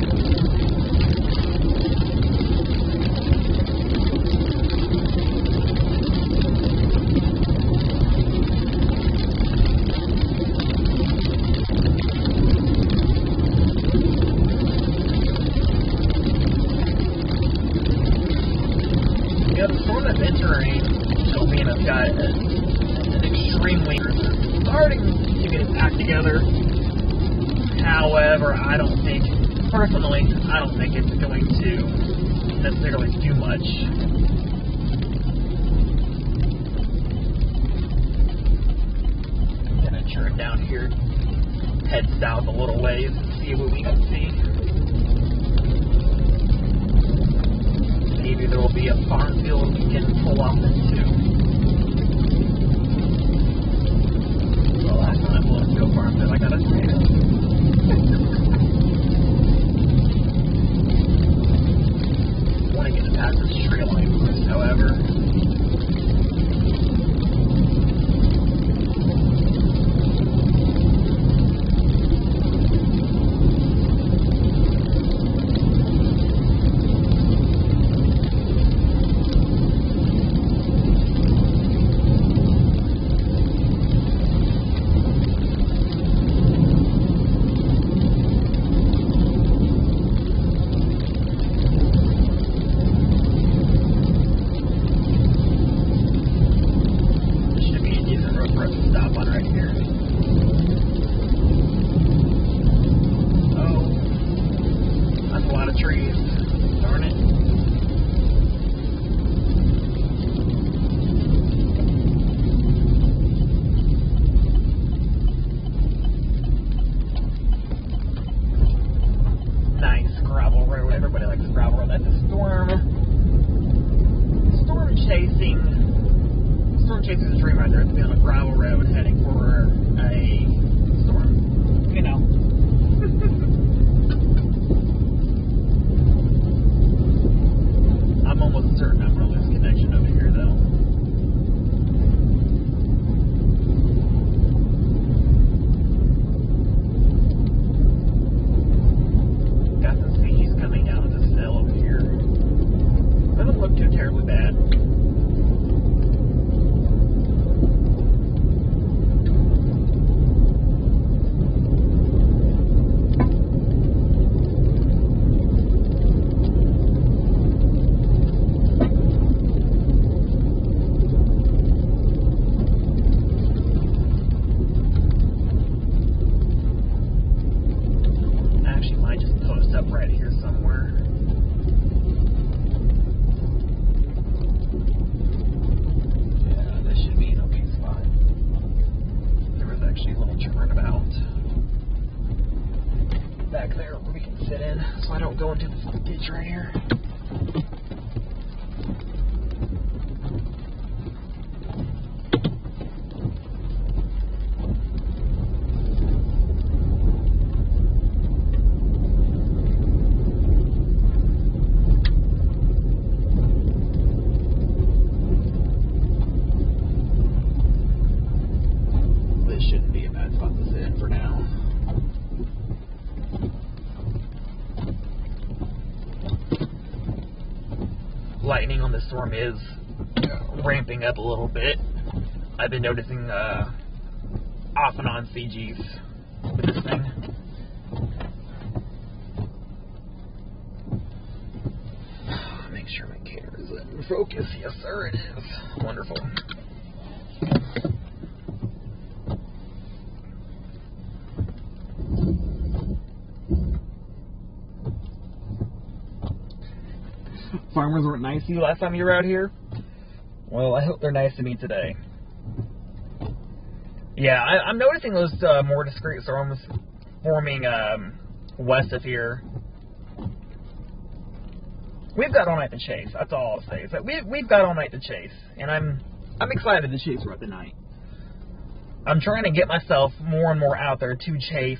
The storm that's entering Sylvana's got an extremely starting to get its act together. However, I don't think it's going to necessarily do much. I'm going to turn down here, head south a little ways, and see what we can see. Maybe there will be a farm field we can pull off into. Well, last time I pulled into a farm field, I got a potato. I want to get past this trail line first, however. stop on right here. Oh, that's a lot of trees. Darn it. Nice gravel road. Everybody likes a gravel road. That's a storm. Storm chasing is a dream right there to be on a gravel road heading for a storm. You know. I'm almost certain I'm going to lose connection over here, though. Got some species coming down this hill over here. Doesn't look too terribly bad. Right here somewhere. Yeah, this should be an okay spot. There was actually a little turnabout back there where we can sit in, so I don't go into this ditch right here. Lightning on this storm is ramping up a little bit. I've been noticing off and on CGs with this thing. Make sure my camera is in focus. Yes, sir, it is. Wonderful. Farmers weren't nice to you last time you were out here? Well, I hope they're nice to me today. Yeah, I'm noticing those more discrete storms forming west of here. We've got all night to chase. That's all I'll say. Is that we've got all night to chase, and I'm excited to chase throughout the night. I'm trying to get myself more and more out there to chase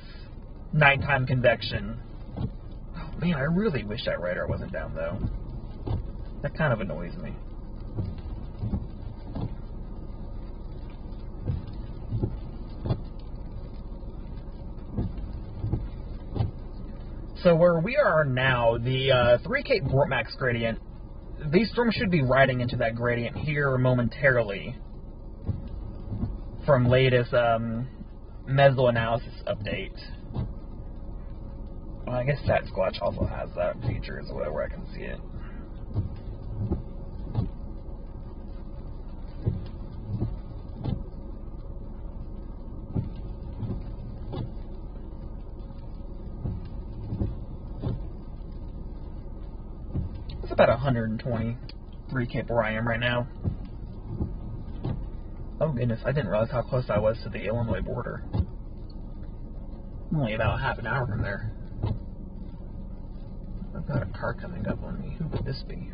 nighttime convection. Oh man, I really wish that radar wasn't down though. That kind of annoys me. So where we are now, the 3 Cape Vortex gradient, these storms should be riding into that gradient here momentarily from latest mesoanalysis update. Well, I guess Sasquatch also has that feature as well where I can see it. It's about 123 Cape where I am right now. Oh goodness, I didn't realize how close I was to the Illinois border. I'm only about half an hour from there. I've got a car coming up on me. Who could this be?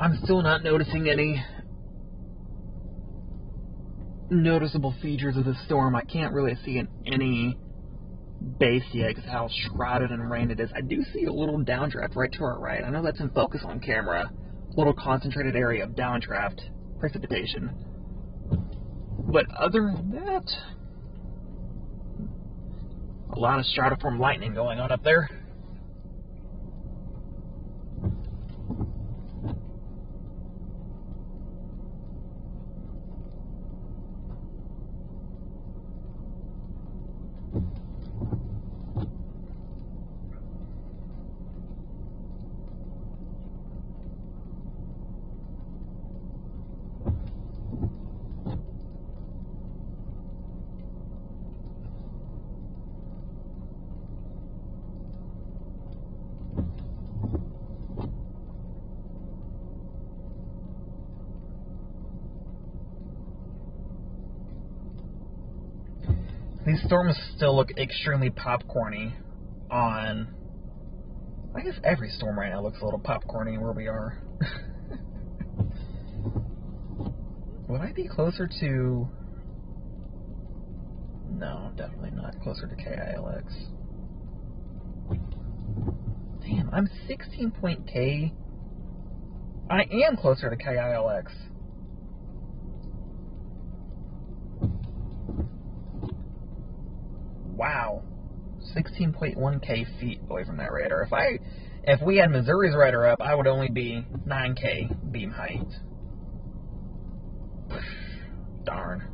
I'm still not noticing any noticeable features of the storm. I can't really see any base yet because how shrouded in rain it is. I do see a little downdraft right to our right. I know that's in focus on camera. A little concentrated area of downdraft precipitation. But other than that, a lot of stratiform lightning going on up there. These storms still look extremely popcorny on... I guess every storm right now looks a little popcorny where we are. Would I be closer to... No, definitely not closer to KILX. Damn, I'm 16.K. I am closer to KILX. Wow, 16.1K feet away from that radar. If we had Missouri's radar up, I would only be 9K beam height. Darn.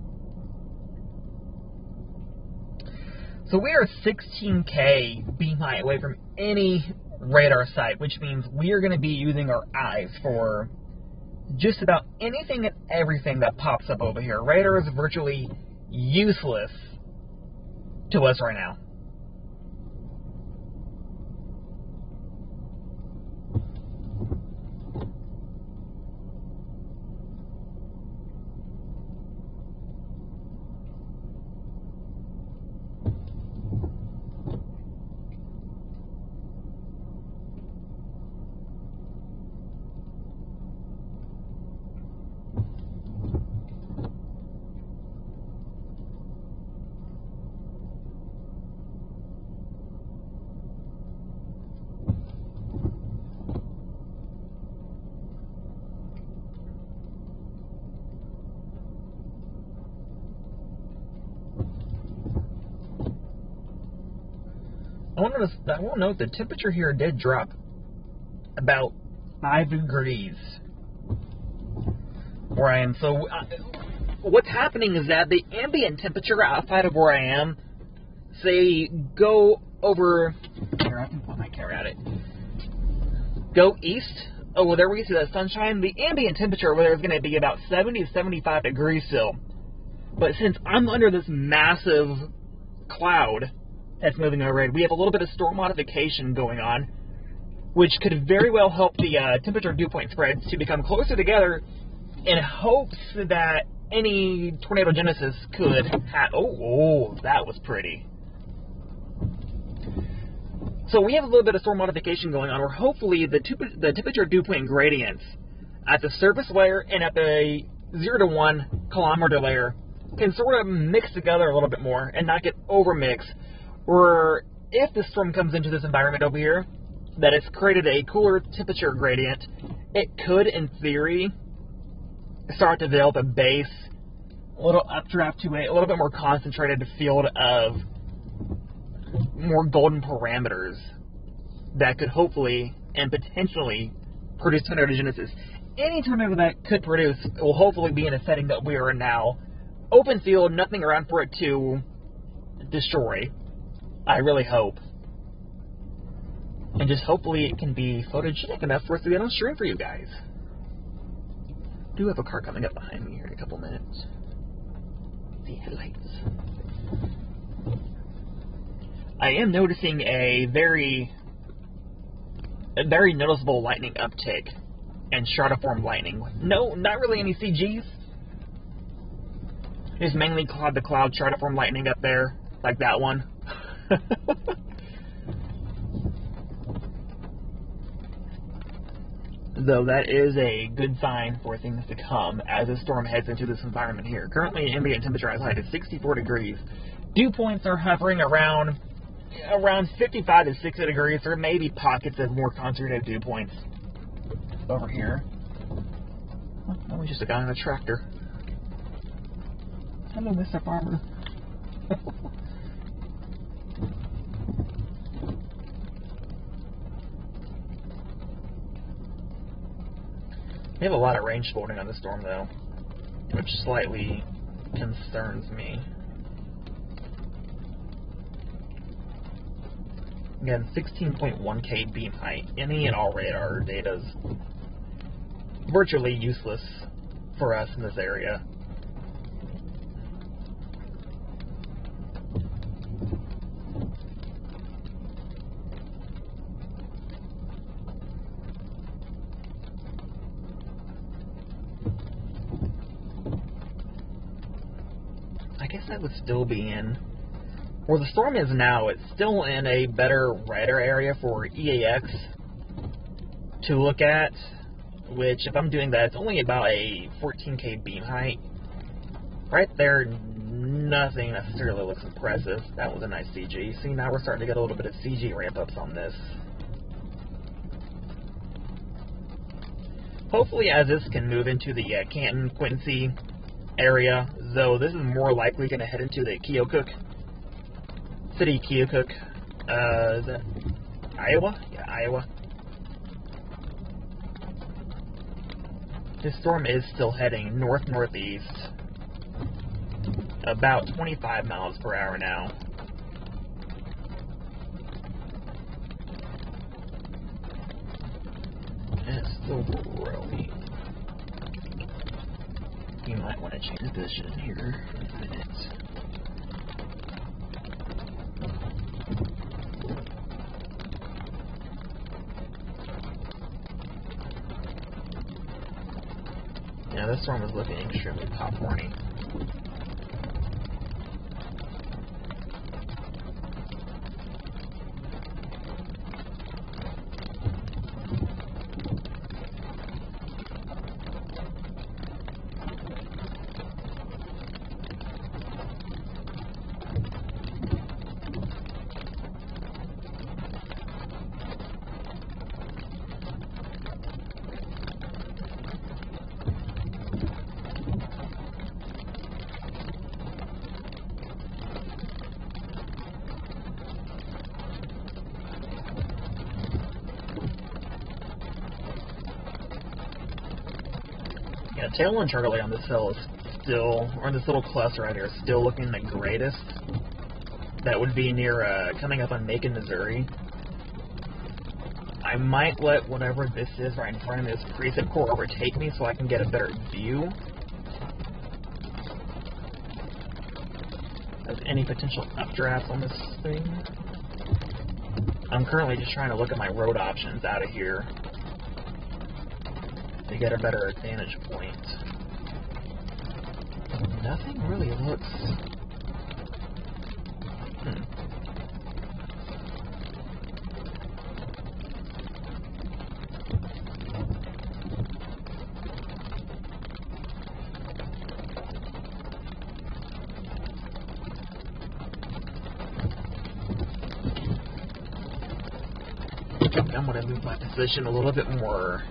So we are 16K beam height away from any radar site, which means we are going to be using our eyes for just about anything and everything that pops up over here. Radar is virtually useless to us right now. I will note the temperature here did drop about 5 degrees where I am. So what's happening is that the ambient temperature outside of where I am, say, go over here, I can point my camera at it. Go east over there where you see that sunshine. The ambient temperature over there is going to be about 70 to 75 degrees still. But since I'm under this massive cloud that's moving over it, we have a little bit of storm modification going on, which could very well help the temperature dew point spreads to become closer together in hopes that any tornado genesis could have... Oh, that was pretty. So we have a little bit of storm modification going on, where hopefully the temperature dew point gradients at the surface layer and at the 0 to 1 kilometer layer can sort of mix together a little bit more and not get overmixed. Or if the storm comes into this environment over here, that it's created a cooler temperature gradient, it could, in theory, start to develop a base, a little updraft to a little bit more concentrated field of more golden parameters that could hopefully and potentially produce tornado genesis. Any tornado that could produce will hopefully be in a setting that we are in now. Open field, nothing around for it to destroy. I really hope. And just hopefully it can be photogenic enough for us to get on stream for you guys. I do have a car coming up behind me here in a couple minutes. The headlights. I am noticing a very noticeable lightning uptick and stratiform lightning. No, not really any CGs. Just mainly cloud to cloud stratiform lightning up there, like that one. though, that is a good sign for things to come as the storm heads into this environment here. Currently, ambient temperature outside is 64 degrees. Dew points are hovering around 55 to 60 degrees. There may be pockets of more concentrated dew points over here. Oh, that was just a guy on a tractor. Hello, Mr. Farmer. We have a lot of range folding on the storm, though, which slightly concerns me. Again, 16.1K beam height. Any and all radar data is virtually useless for us in this area. I guess that would still be in where the storm is now. It's still in a better radar area for EAX to look at, which if I'm doing that, it's only about a 14K beam height. Right there, nothing necessarily looks impressive. That was a nice CG. See, now we're starting to get a little bit of CG ramp-ups on this. Hopefully, as this can move into the Canton, Quincy area, though this is more likely going to head into the Keokuk, city Keokuk, is that Iowa? Yeah, Iowa. This storm is still heading north-northeast, about 25 miles per hour now. And it's still growing. You might want to change position here in a minute. Yeah, this storm is looking extremely popcorny. Yeah, Tail and Charlie on this hill is still, or this little cluster right here, is still looking the greatest. That would be near, coming up on Macon, Missouri. I might let whatever this is right in front of me, this precip core, overtake me so I can get a better view of any potential updrafts on this thing. I'm currently just trying to look at my road options out of here to get a better vantage point. Nothing really looks... I'm going to move my position a little bit more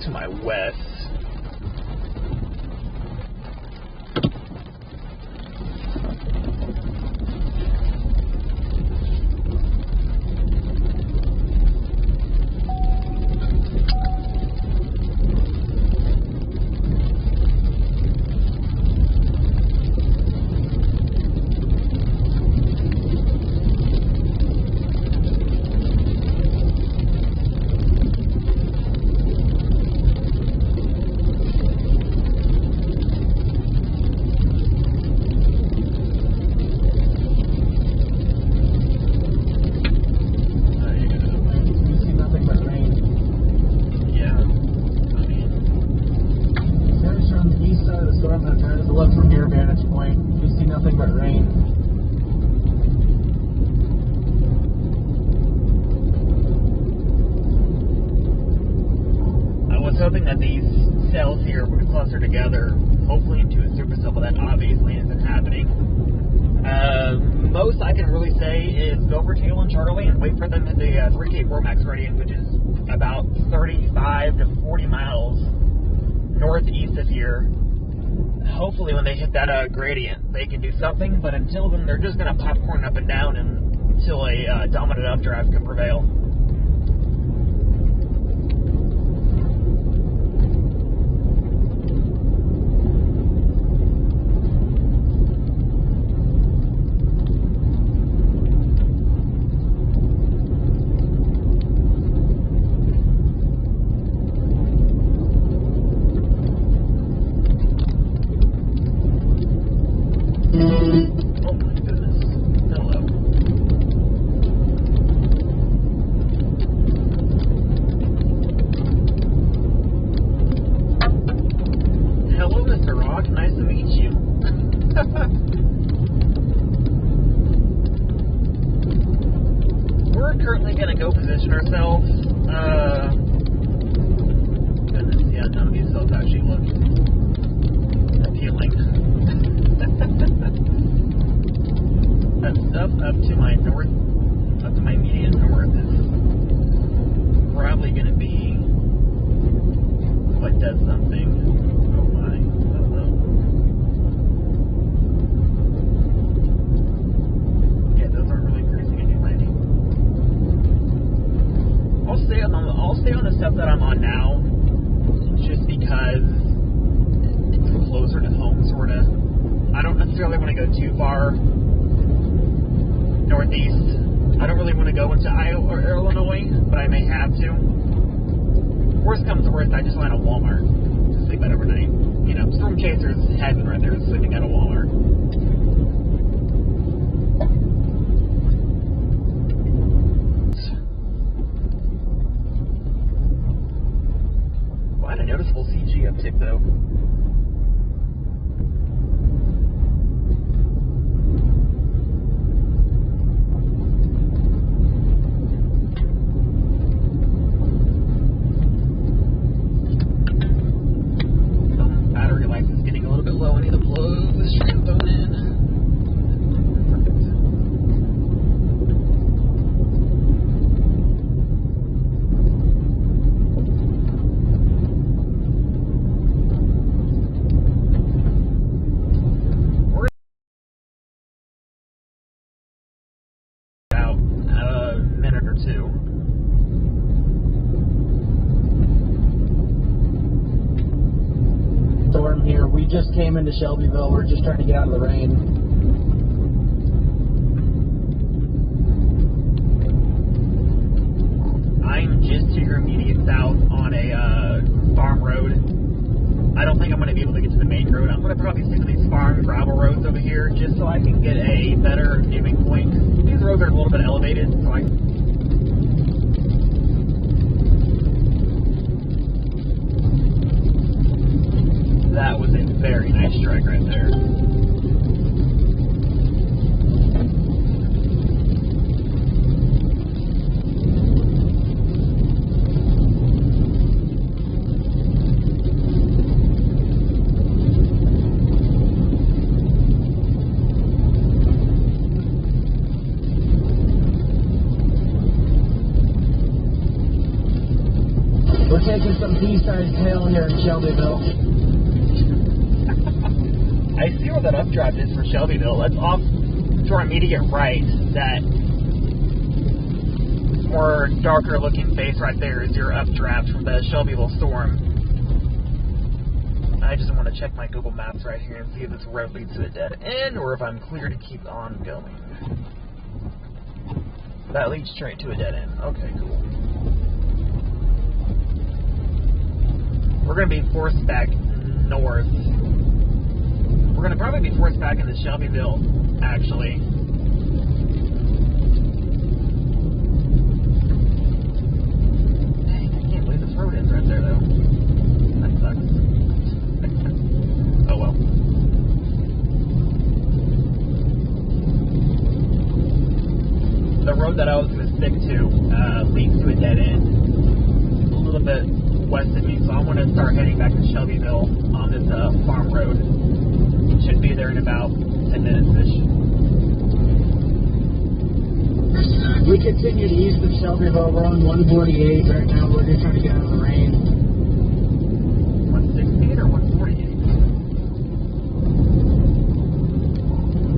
to my west. was hoping that these cells here would cluster together, hopefully into a supercell, but that obviously isn't happening. Most I can really say is go for tail and Charlie and wait for them at the 3K 4 max gradient, which is about 35 to 40 miles northeast of here. Hopefully when they hit that gradient, they can do something, but until then, they're just going to popcorn up and down until a dominant updraft can prevail. We're currently going to go position ourselves. Goodness, yeah, none of these cells actually look appealing. That stuff up to my north, up to my immediate north is probably going to be what does something. Oh my, hello. Yeah, those aren't really producing any lighting. I'll stay on the stuff that I'm on now, just because it's closer to home, sort of. I don't necessarily want to go too far northeast. I don't really want to go into Iowa or Illinois, but I may have to. Worst comes to worst, I just land a Walmart to sleep at overnight. You know, Storm Chaser's heaven right there is sleeping at a Walmart. Quite a noticeable CG uptick, though. Storm here. We just came into Shelbyville. We're just trying to get out of the rain. I'm just to your immediate south on a farm road. I don't think I'm going to be able to get to the main road. I'm going to probably stick to these farm gravel roads over here just so I can get a better viewing point. These roads are a little bit elevated, so I That was a very nice strike right there. We're taking some pea-sized hail here in Shelbyville. I see where that updraft is for Shelbyville. That's off to our immediate right. That more darker looking face right there is your updraft from the Shelbyville storm. I just want to check my Google Maps right here and see if this road leads to a dead end or if I'm clear to keep on going. That leads straight to a dead end. Okay, cool. We're going to be forced back north. We're going to probably be forced back into Shelbyville, actually. Dang, I can't believe this road ends right there, though. That sucks. Oh, well. The road that I was going to stick to leads to a dead end. A little bit west of me, so I want start heading back to Shelbyville on this farm road. Should be there in about 10 minutes-ish. We continued east of Shelbyville. We're on 148 right now. We're just trying to get out of the rain. 168 or 148?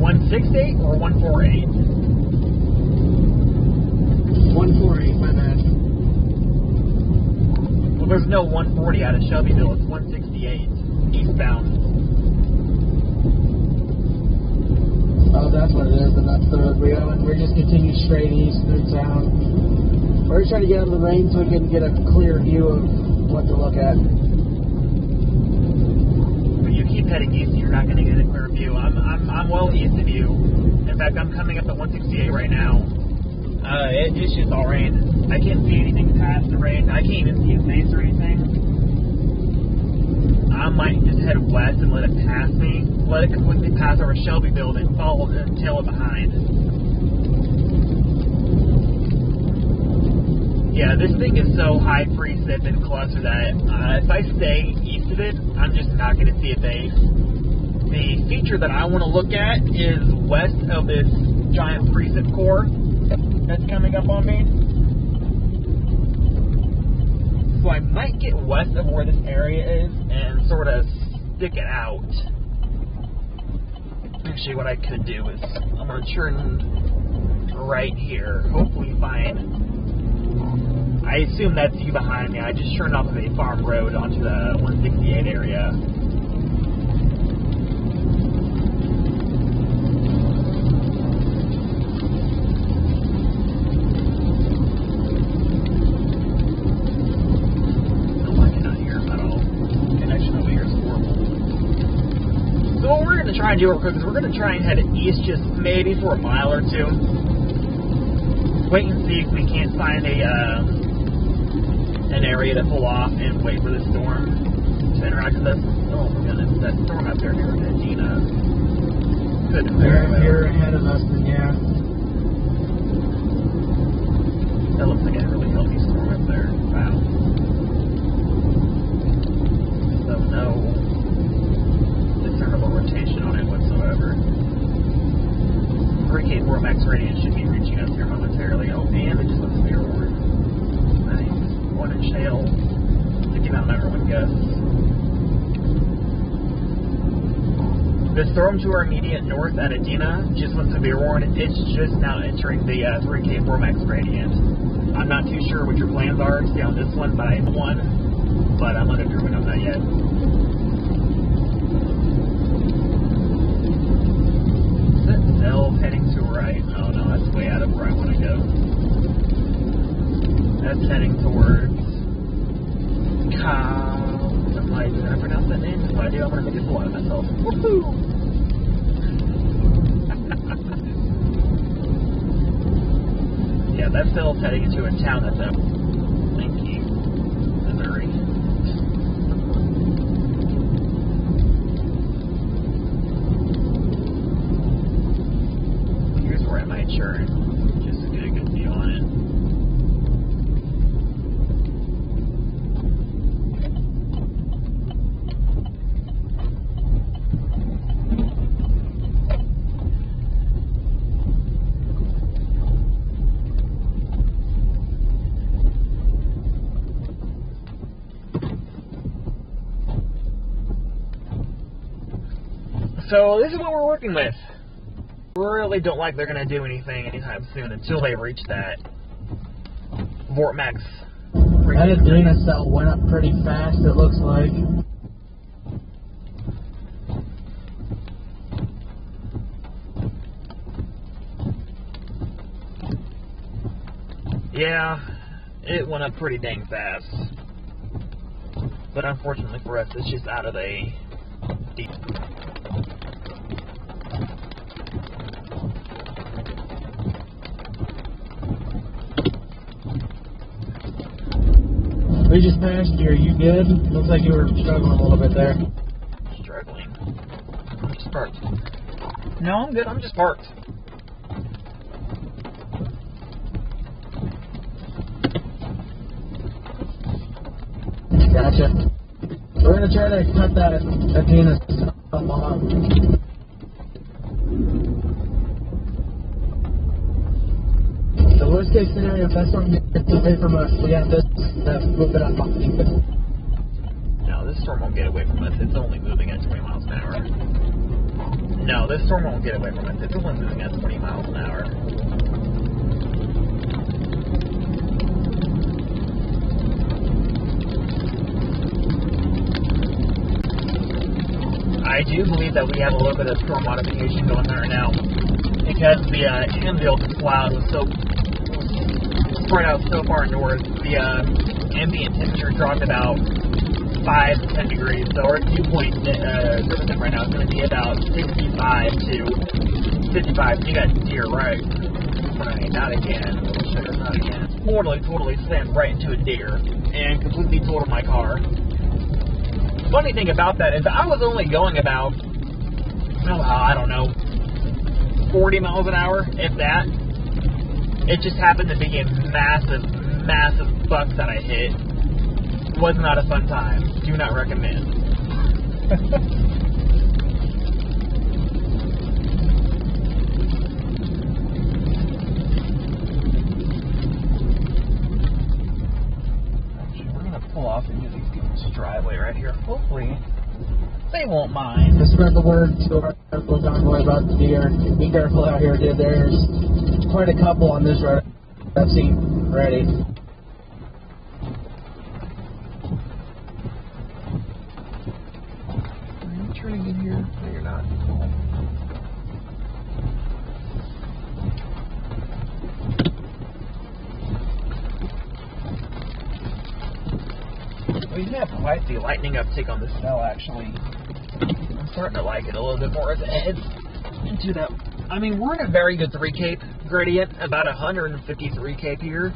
168 or 148? 148, my bad. Well, there's no 140 out of Shelbyville. It's 168 eastbound. Oh, that's what it is, and that's the road we go, and we're just continuing straight east through town. We're just trying to get out of the rain so we can get a clear view of what to look at. When you keep heading east, you're not going to get a clear view. I'm well east of you. In fact, I'm coming up at 168 right now. It's just all rain. I can't see anything past the rain. I can't even see a face or anything. I might just head west and let it pass me. Let it completely pass over Shelbyville and follow and tail it behind. Yeah, this thing is so high precip and cluster that if I stay east of it, I'm just not going to see a base. The feature that I want to look at is west of this giant precip core that's coming up on me. So I might get west of where this area is and sort of stick it out. Actually, what I could do is I'm going to turn right here. Hopefully find... I assume that's you behind me. I just turned off of a farm road onto the 168 area. Try and do real quick is we're going to try and head east just maybe for a mile or two. Wait and see if we can't find an area to pull off and wait for the storm to interact with us. Oh my goodness, that storm up there near Medina. You're ahead of us, then yeah. That looks like a really healthy storm up there. Wow. So no discernible rotation on it whatsoever. Hurricane Vortex radiant should be reaching us here momentarily. Oh, and it just looks to be a warm. Nice. 1 inch hail. Sticking out on everyone guess. The storm to our immediate north at Adina just went severe warning. It's just now entering the 3K Vortex radiant. I'm not too sure what your plans are to stay on this one, but I have one. But I'm undetermined on that yet. Supercells heading to right. Oh no, that's way out of where I want to go. That's heading towards did I pronounce that name? If I do, I'm going to make a fool out of myself. Woohoo! Yeah, that cell's heading into a town that's up. Thank you, Missouri. Here's where I might churn, just to get a good view on it. So this is what we're working with. Really don't like they're going to do anything anytime soon until they reach that Vortex. That Adina cell went up pretty fast, it looks like. Yeah, it went up pretty dang fast. But unfortunately for us, it's just out of a deep... We just passed you. Are you good? Looks like you were struggling a little bit there. Struggling? I'm just parked. No, I'm good. I'm just parked. Gotcha. We're going to try to cut that at the end of the month. The worst case scenario, if that storm gets away from us, we have this to move it up. No, this storm won't get away from us. It's only moving at 20 miles an hour. No, this storm won't get away from us. It's only moving at 20 miles an hour. I do believe that we have a little bit of storm modification going on right now because the ambient cloud was so spread out so far north. The ambient temperature dropped about 5 to 10 degrees, so our dew point surface temp right now is going to be about 65 to 55. You got deer right. Right, not again. Not again. Totally slammed right into a deer and completely totaled my car. Funny thing about that is I was only going about, I don't know, 40 miles an hour, if that. It just happened to be a massive buck that I hit. Was not a fun time. Do not recommend. We're going to pull off into these people's driveway right here. Hopefully, they won't mind. To spread the word to our local convoy about the deer. Be careful out here, dude. There's quite a couple on this road I've seen already. Are you trying to get here? No, you're not. We have quite the lightning uptick on this cell, actually. I'm starting to like it a little bit more as it heads into that. I mean, we're in a very good 3 cape gradient, about 153 cape here.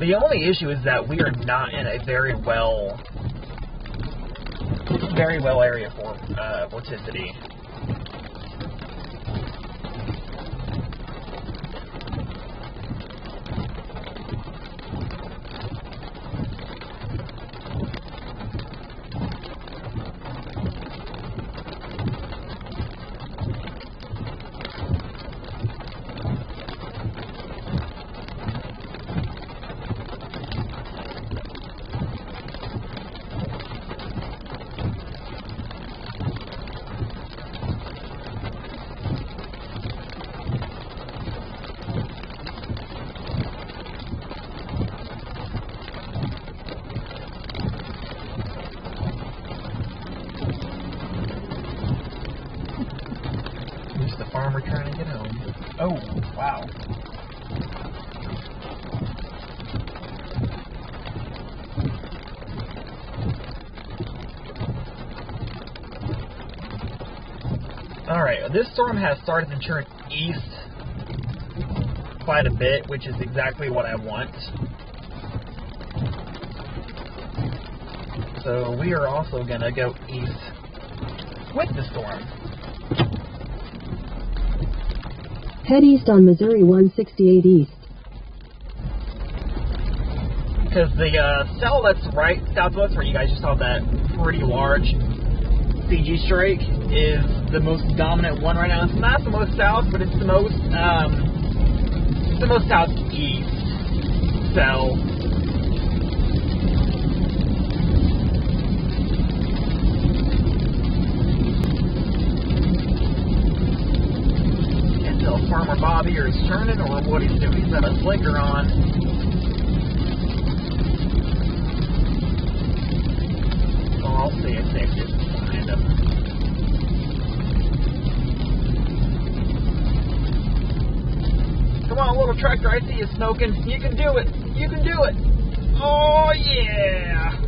The only issue is that we are not in a very well area for vorticity. Farmer trying to get home. Oh, wow. Alright, this storm has started to turn east quite a bit, which is exactly what I want. So we are also going to go east with the storm. Head east on Missouri 168 East. Because the cell that's right southwest, where you guys just saw that pretty large CG strike, is the most dominant one right now. It's not the most south, but it's the most southeast cell. Farmer Bobby or he's turning or what he's doing. He's got a flicker on. Oh, I'll see if they just behind him. Come on, little tractor, I see you smoking. You can do it. You can do it. Oh, yeah.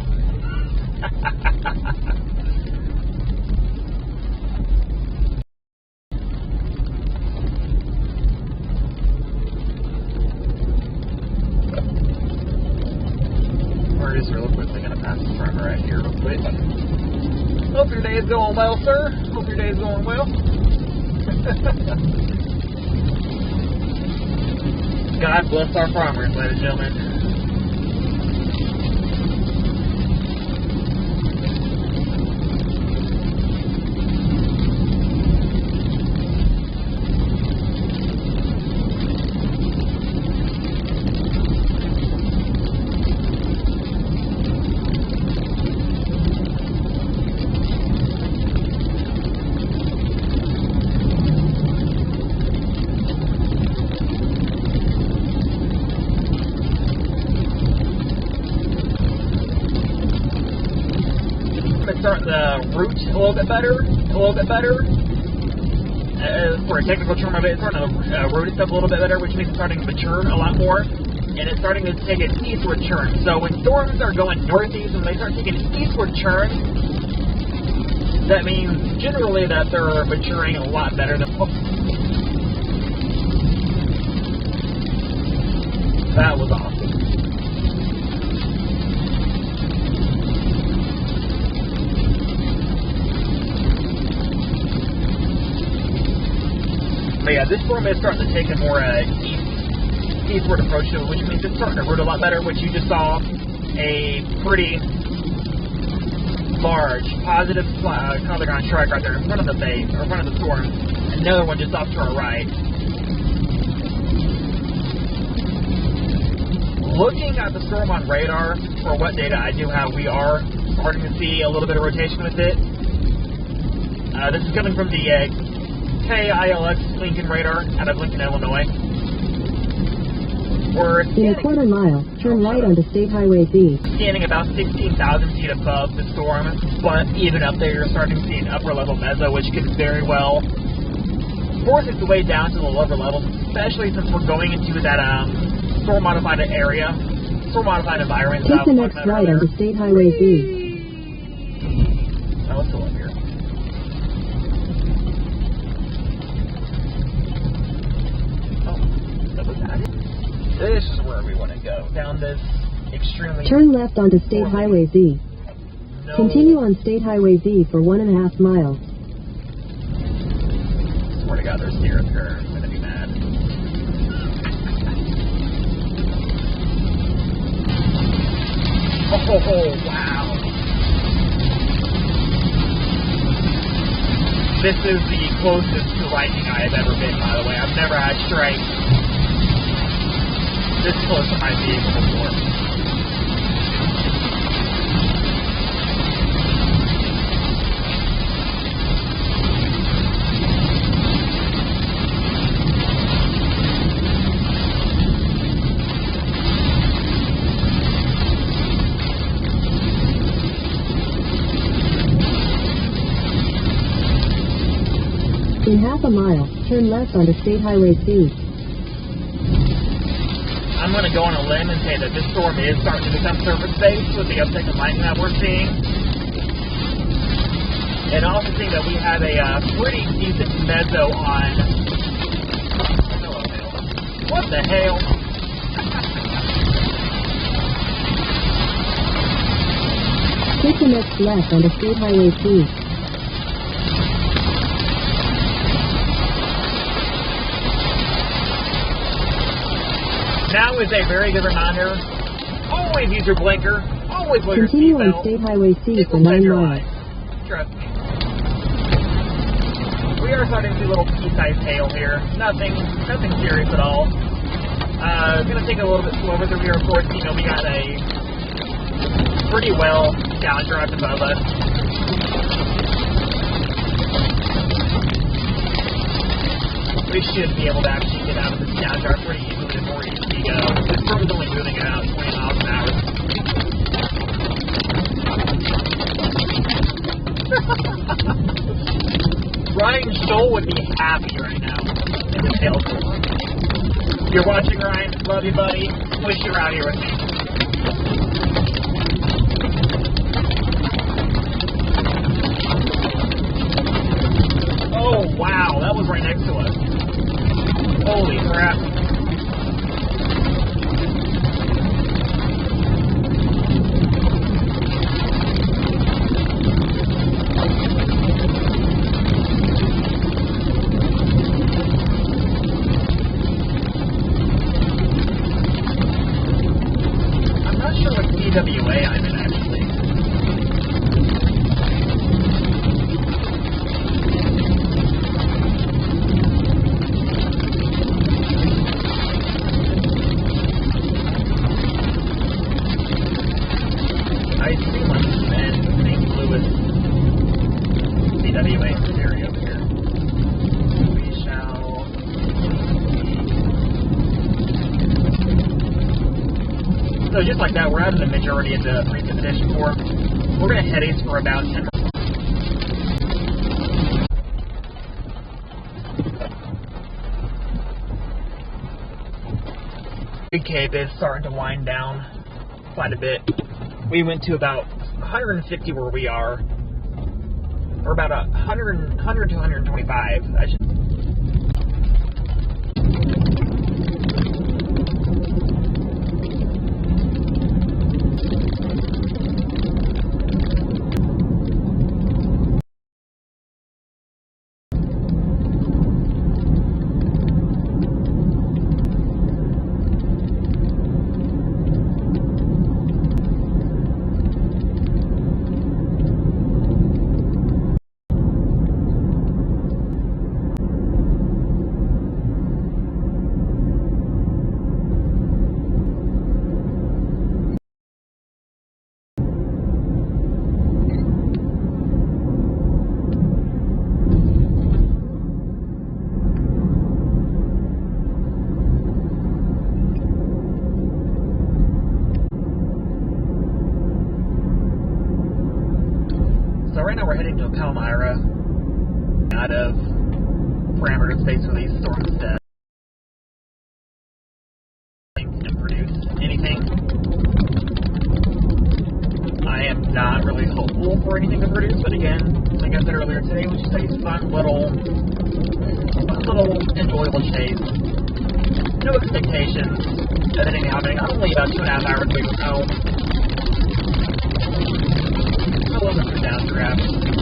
Real quickly, gonna pass the farmer right here real quick. Hope your day is going well, sir. Hope your day is going well. God bless our farmers, ladies and gentlemen. is starting to root a little bit better. For a technical term of it, it's starting to root itself a little bit better, which means it's starting to mature a lot more, and it's starting to take an eastward turn. So when storms are going northeast and they start taking an eastward turn, that means generally that they're maturing a lot better than. That was awesome. But yeah, this storm is starting to take a more eastward approach to it, which means it's starting to root a lot better, which you just saw a pretty large positive Contagon strike right there in front of the base, or in front of the storm. Another one just off to our right. Looking at the storm on radar, for what data I do have, we are starting to see a little bit of rotation with it. This is coming from the KILX Lincoln radar out of Lincoln, Illinois. We're In a quarter mile, turn right onto State Highway B. Scanning about 16,000 feet above the storm, but even up there you're starting to see an upper level meso, which could very well force its way down to the lower levels, especially since we're going into that storm modified area, storm modified environment. Take the next right onto State Highway B. Oh, let's go up here. Oh, that was that. This is where we want to go, down this extremely... Turn left onto State Highway Z. No. Continue on State Highway Z for 1.5 miles. Swear to God, there's deer up here. I'm going to be mad. Oh, wow. This is the closest to lightning I have ever been, by the way. I've never had strike this close to my vehicle before. In half a mile, turn left onto State Highway C. I'm going to go on a limb and say that this storm is starting to become surface-based with the uptick in lightning that we're seeing. And also seeing that we have a pretty decent meso on... Hello, hail. What the hell? Take the next left onto State Highway C. Now is a very good reminder. Always use your blinker. Always wear your Continue on seatbelt. State Highway C It for will save 9 your miles. life. Trust me. We are starting to see a little pea-sized hail here. Nothing serious at all. It's going to take a little bit slower through here. Of course, you know, we got a pretty well downdraft above us. We should be able to actually get out of this downdraft pretty easily the more east we go. This storm is only moving at about 20 miles an hour. Ryan Stoll would be happy right now in this hailstorm. You're watching, Ryan. Love you, buddy. Wish you were out here with me. Oh, wow. That was right next to us. Holy crap. I'm not sure what CWA I'm in, actually. I see one in St. Louis, CWA in this area over here. We shall... So just like that, we're out of the majority of the precipitation form. We're going to head east for about 10 minutes. Big Cape is starting to wind down quite a bit. We went to about 150 where we are, or about 100 to 125. I should. So right now we're heading to Palmyra, out of parameter space for these storms to and produce anything. I am not really hopeful for anything to produce, but again, like I said earlier today, we just a fun little enjoyable chase. No expectations of anything happening. I'm only about 2.5 hours away from home. I wasn't for downdraft.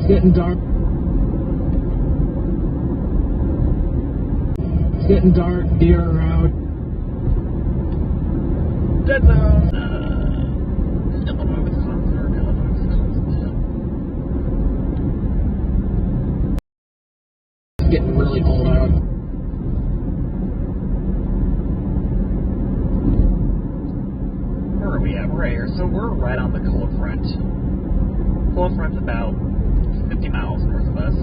Getting dark. It's getting dark. Deer are out. Dead zone. Illinois, It's getting really cold out. Where are we at? We're right here. So we're right on the cold front. Cold front's about 50 miles north of us.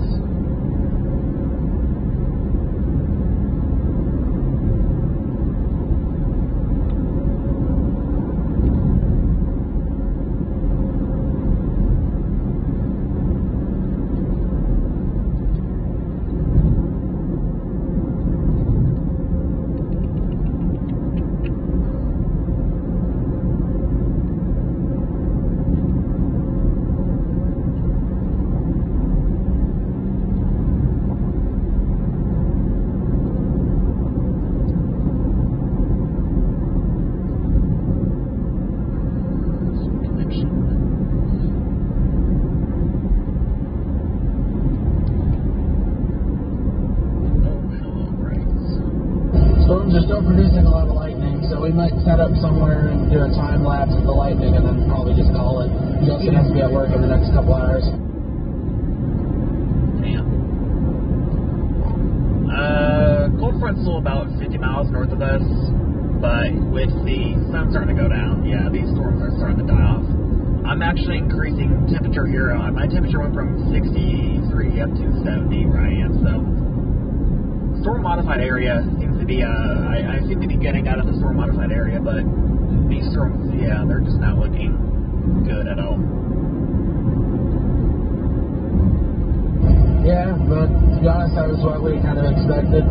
they're still producing a lot of lightning, so we might set up somewhere and do a time lapse of the lightning and then probably just call it. Justin has to be at work in the next couple hours. Cold front's still about 50 miles north of us, but with the sun starting to go down, yeah, these storms are starting to die off. I'm actually increasing temperature here. My temperature went from 63 up to 70 where I am, so storm modified area seems to be, I seem to be getting out of the storm modified area, but these storms, yeah, they're just not looking good at all. Yeah, but to be honest, that was what we kind of expected.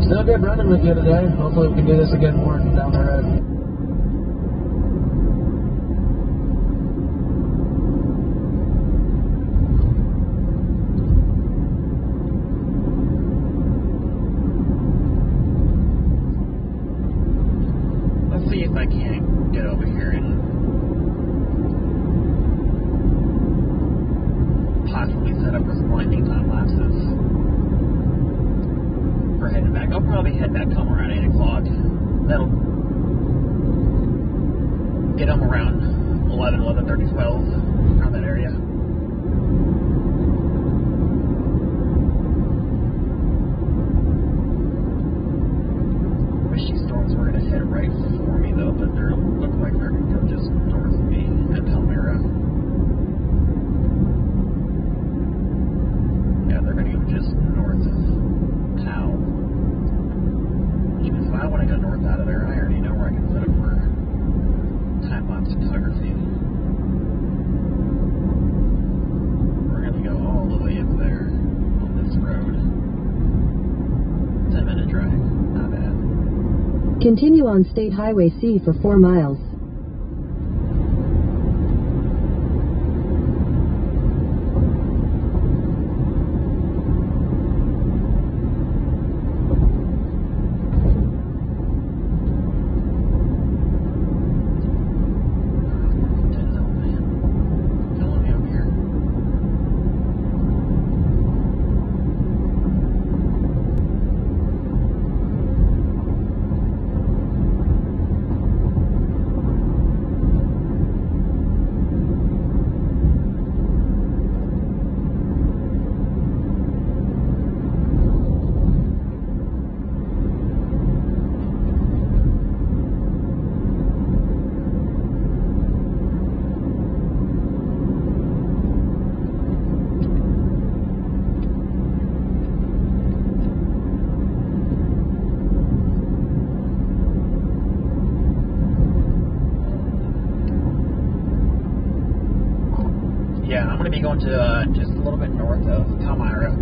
Still good running with you today. Hopefully we can do this again more down the road. See if I can get over here and possibly set up for some lightning time lapses for heading back. I'll probably head back home around 8 o'clock. That'll get home around 11:30, 12, around that area. Wish these storms were going to head right for me though, but they look like they're going to go just north of me at Palmyra. Yeah, they're going to go just north of Pal. Which means if I want to go north out of there, I already know where I can set up for time-lapse photography. We're going to go all the way up there on this road. 10-minute drive, not bad. Continue on State Highway C for 4 miles. Yeah, I'm going to be going to just a little bit north of Palmyra.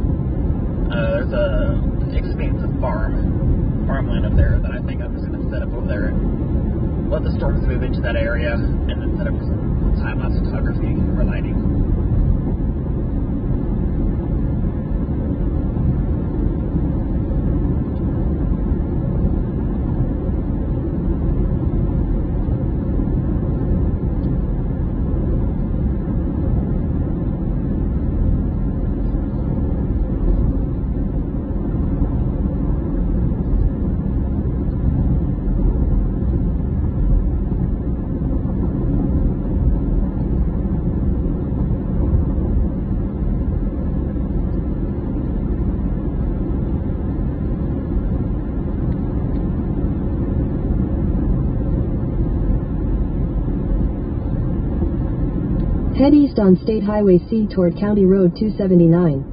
There's a expansive farmland up there that I think I'm just going to set up over there and let the storms move into that area and then set up some time-lapse photography or lighting. Head east on State Highway C toward County Road 279.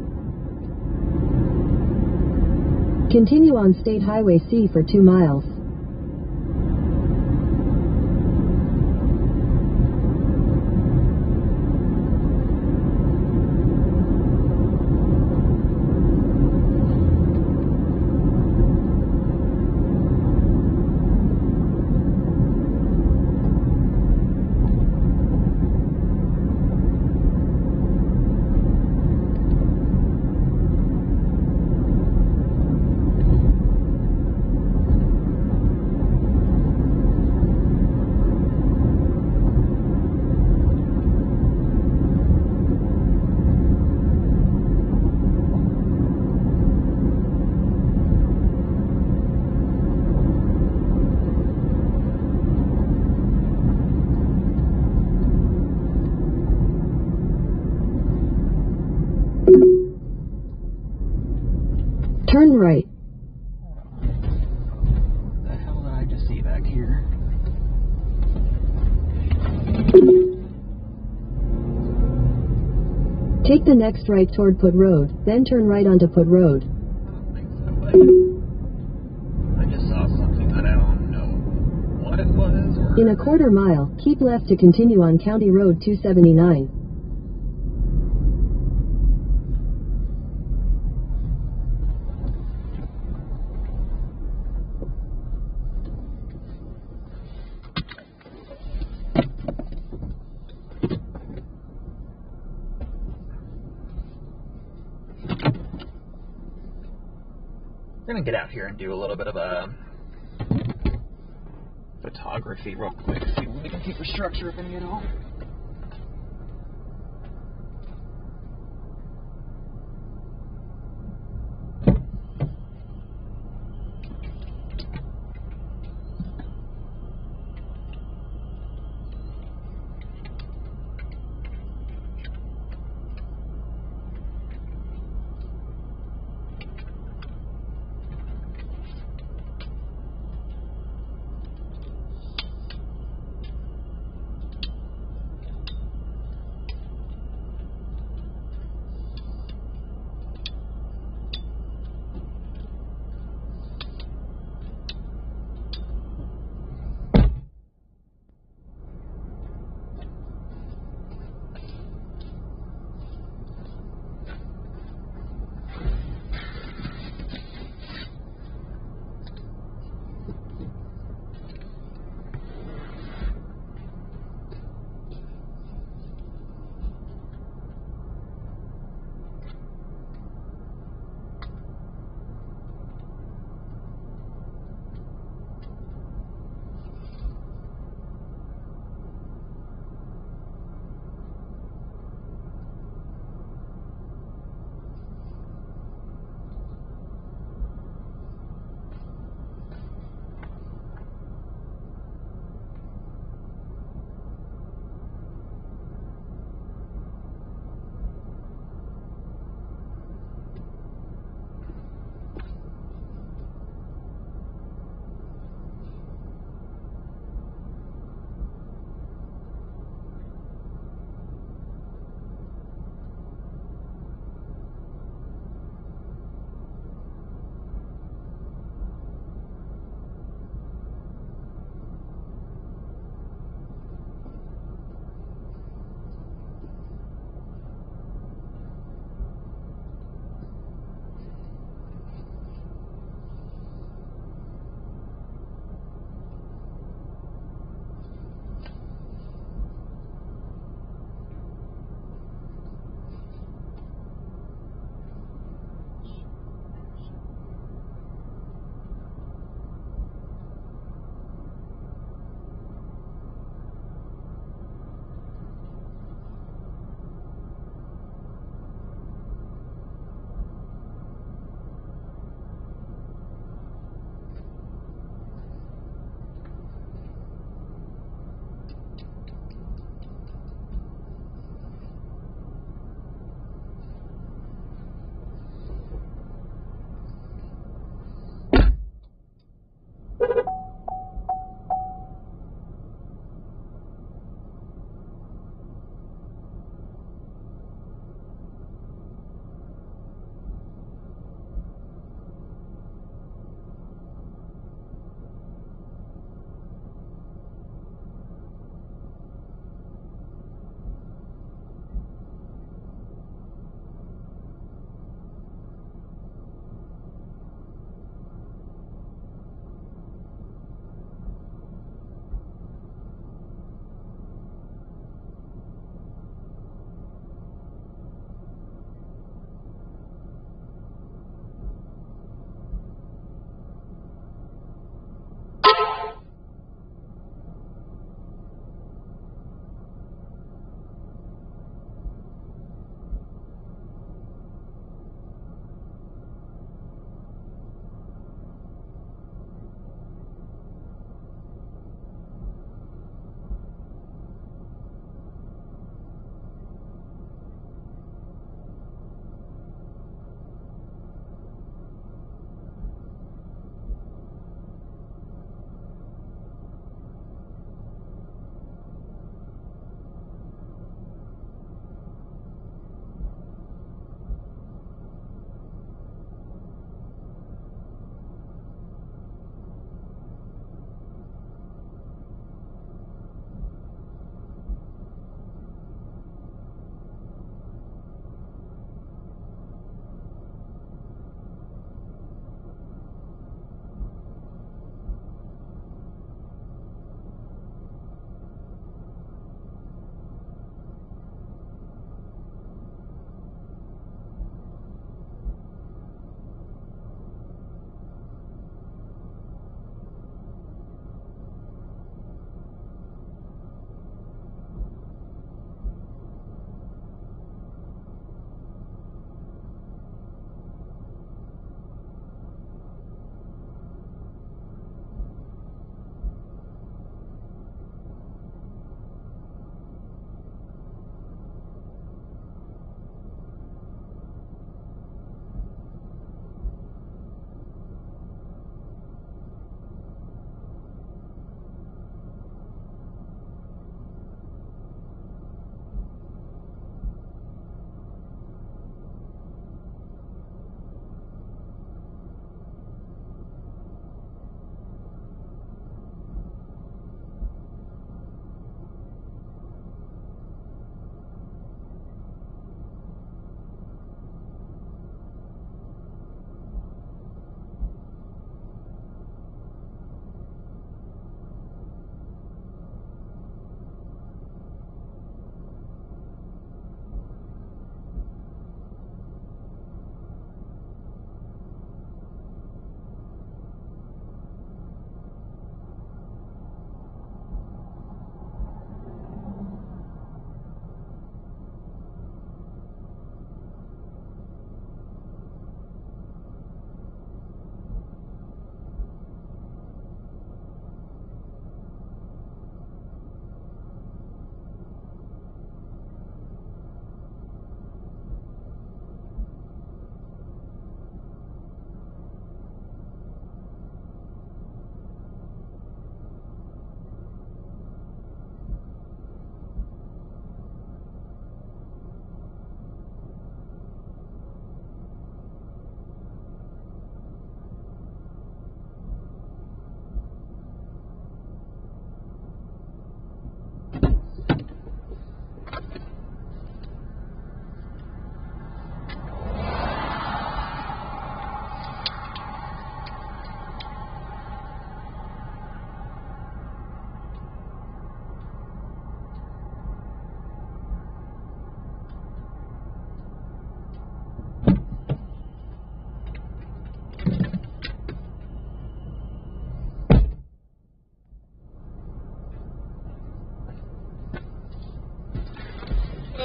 Continue on State Highway C for 2 miles. Turn right. What the hell did I just see back here? Take the next right toward Put Road, then turn right onto Put Road. I don't think so, but I just saw something that I don't know what it was. Or... In a quarter mile, keep left to continue on County Road 279. We're gonna get out here and do a little bit of a photography real quick, see if we can keep the structure of any at all.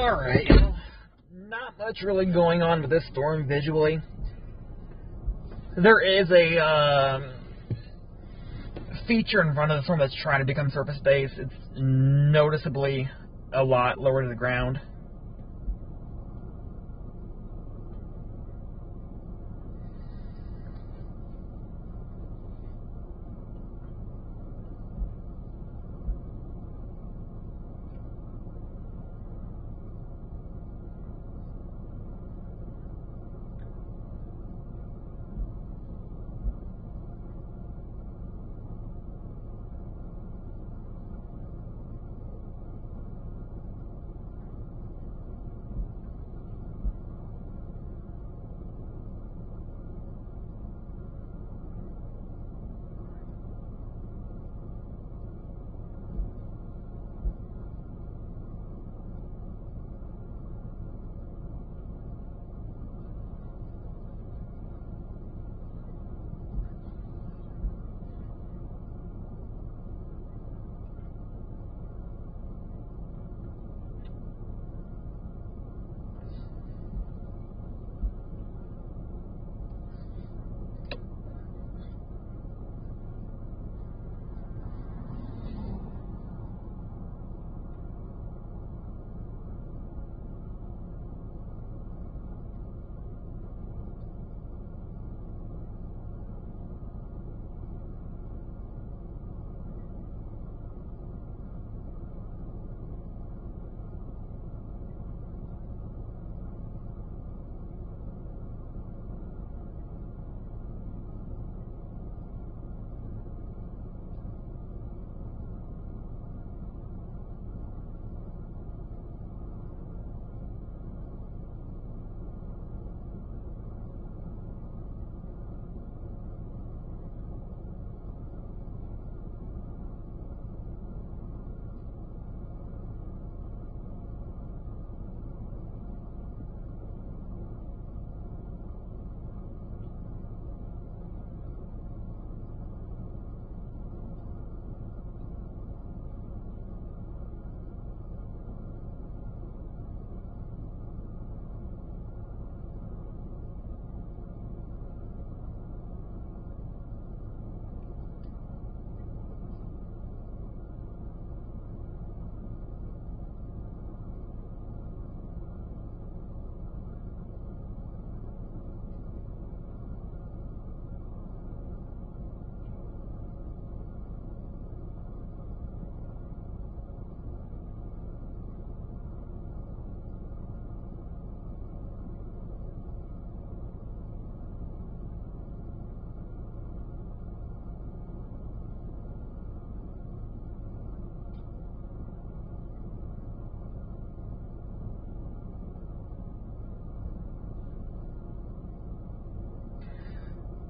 Alright, not much really going on with this storm visually. There is a feature in front of the storm that's trying to become surface base. It's noticeably a lot lower to the ground.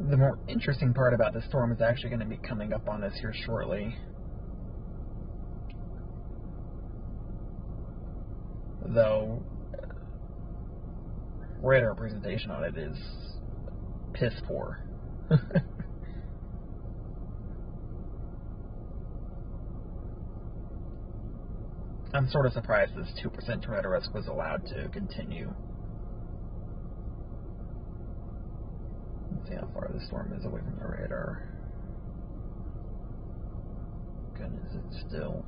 The more interesting part about this storm is actually going to be coming up on us here shortly. Though, radar presentation on it is piss poor. I'm sort of surprised this 2% tornado risk was allowed to continue. Let's see how far the storm is away from the radar. Goodness, it's still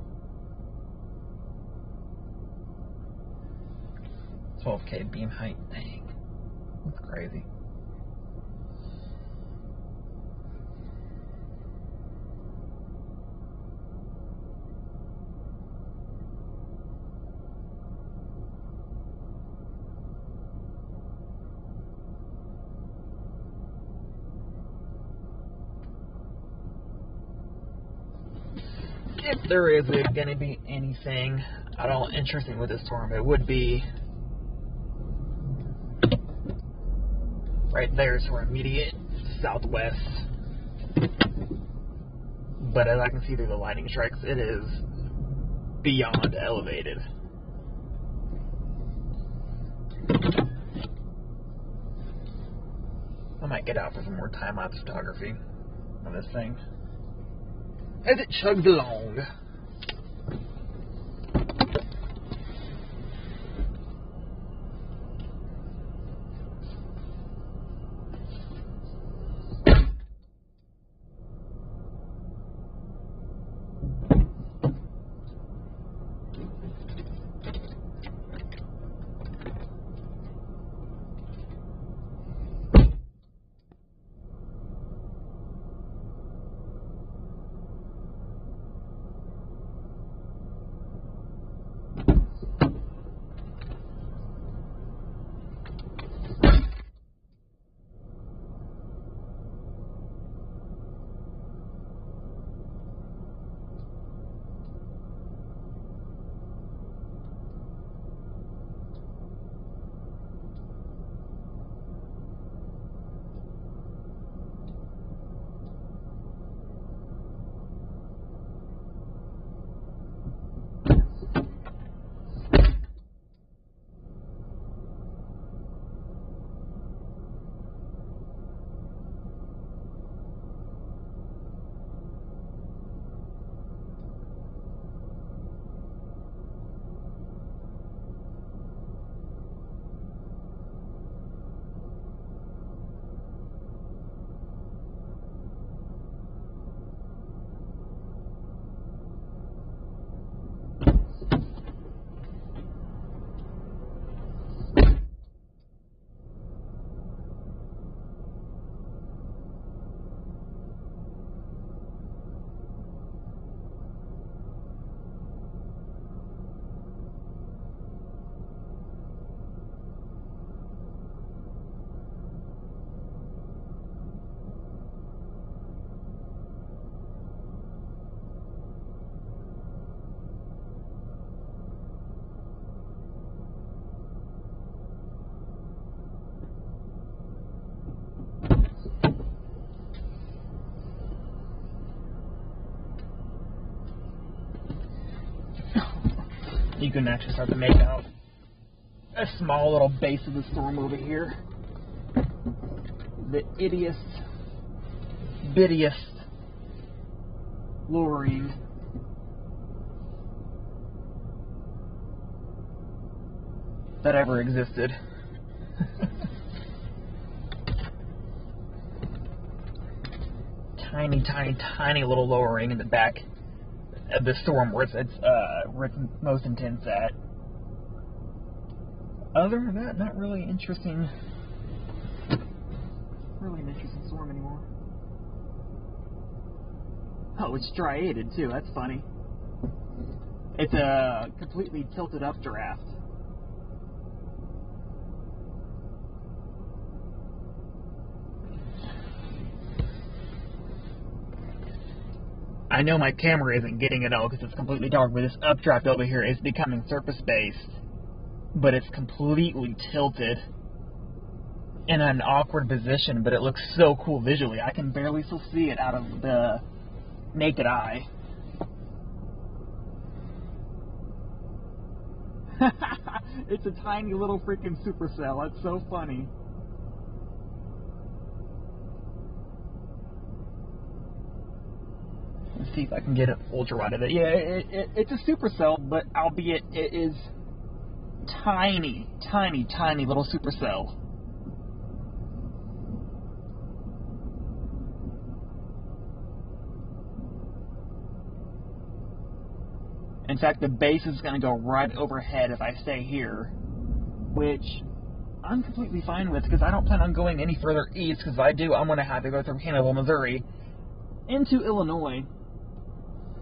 12K beam height. Dang, that's crazy. If there is going to be anything at all interesting with this storm, it would be right there, sort of immediate southwest. But as I can see through the lightning strikes, it is beyond elevated. I might get out for some more time-lapse photography on this thing as it chugs along. you can actually start to make out a small little base of the storm over here. The ittiest, bittiest lowering that ever existed. Tiny, tiny, tiny little lowering in the back of the storm where it's most intense at. Other than that, not really interesting. Really an interesting storm anymore. Oh, it's striated too. That's funny. It's a completely tilted updraft. I know my camera isn't getting it all because it's completely dark, but this updraft over here is becoming surface-based, but it's completely tilted in an awkward position, but it looks so cool visually. I can barely still see it out of the naked eye. It's a tiny little freaking supercell. That's so funny. Let's see if I can get an ultra wide of it. Yeah, it's a supercell, but albeit it is tiny, tiny, tiny little supercell. In fact, the base is going to go right overhead if I stay here, which I'm completely fine with because I don't plan on going any further east, because if I do, I'm going to have to go through Hannibal, Missouri, into Illinois,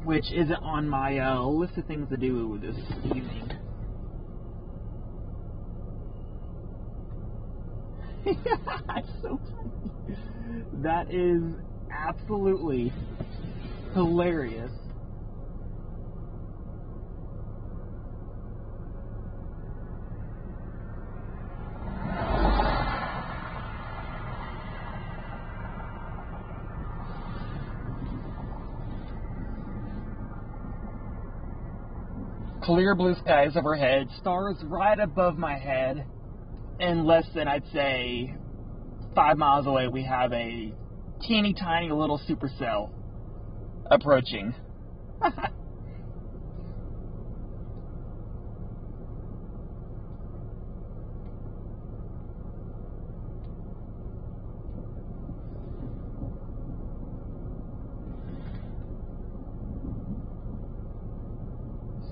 which isn't on my list of things to do this evening. That's so funny. That is absolutely hilarious. Clear blue skies overhead, stars right above my head, and less than, I'd say, 5 miles away, we have a teeny tiny little supercell approaching.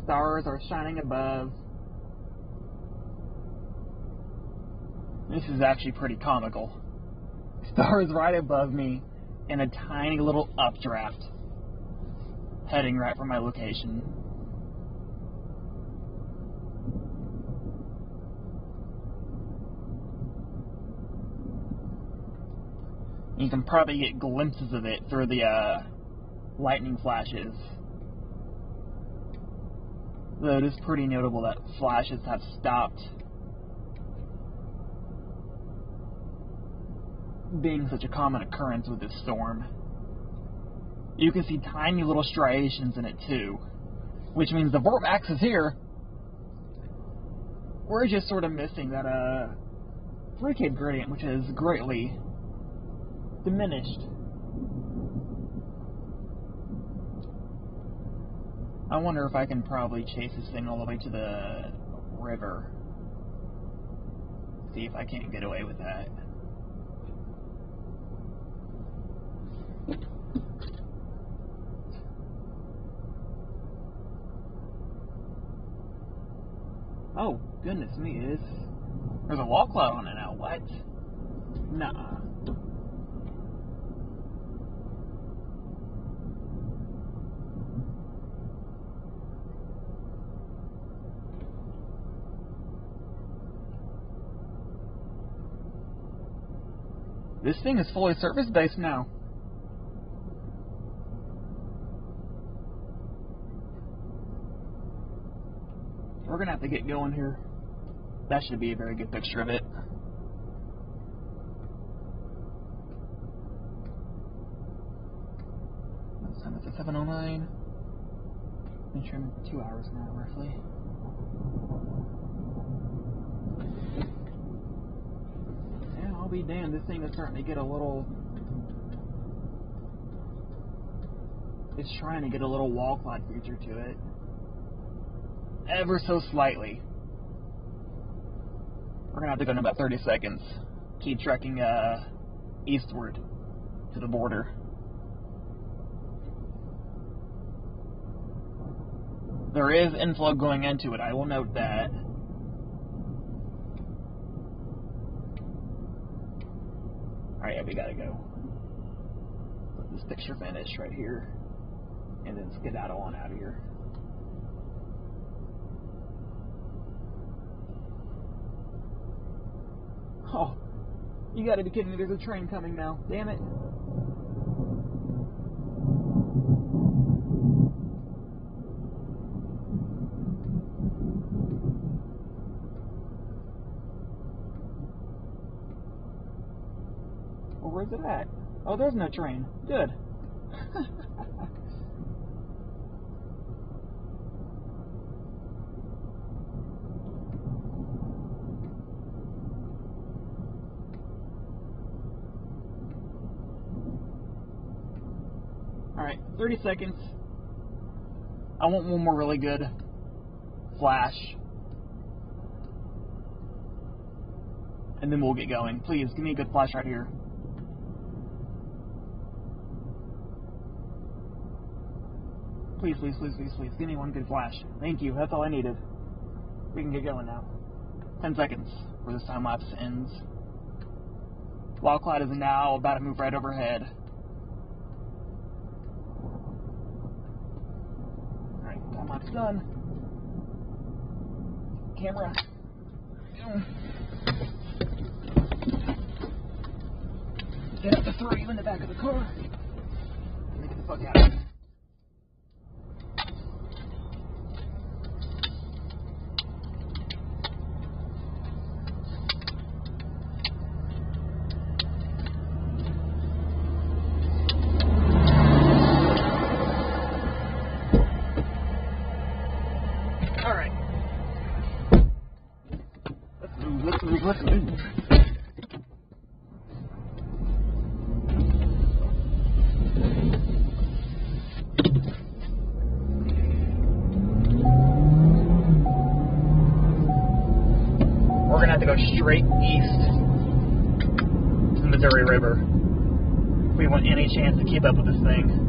Stars are shining above. This is actually pretty comical. Stars right above me in a tiny little updraft heading right for my location. You can probably get glimpses of it through the lightning flashes. Though it is pretty notable that flashes have stopped being such a common occurrence with this storm. You can see tiny little striations in it too, which means the vortex is here. We're just sort of missing that frequency gradient, which is greatly diminished. I wonder if I can probably chase this thing all the way to the river. See if I can't get away with that. Oh, goodness me, there's a wall cloud on it now. What? Nuh-uh. This thing is fully surface-based now. We're going to have to get going here. That should be a very good picture of it. It's 7:09. Been trimming for 2 hours now, roughly. Yeah, I'll be damned. This thing is starting to get a little... It's trying to get a little wall cloud feature to it. Ever so slightly. We're gonna have to go in about 30 seconds. Keep trekking eastward to the border. There is inflow going into it, I will note that. Alright, yeah, we gotta go. Let this picture finish right here. And then skedaddle on out of here. Oh, you gotta be kidding me, there's a train coming now. Damn it. Well, where's it at? Oh, there's no train. Good. Alright, 30 seconds. I want one more really good flash. And then we'll get going. Please, give me a good flash right here. Please, please, please, please, please. Give me one good flash. Thank you. That's all I needed. We can get going now. 10 seconds before this time lapse ends. Wall cloud is now about to move right overhead. Alright, time lapse done. Camera. Get up to 3 in the back of the car. Let me get the fuck out of here. Let's move. We're gonna have to go straight east to the Missouri River if we want any chance to keep up with this thing.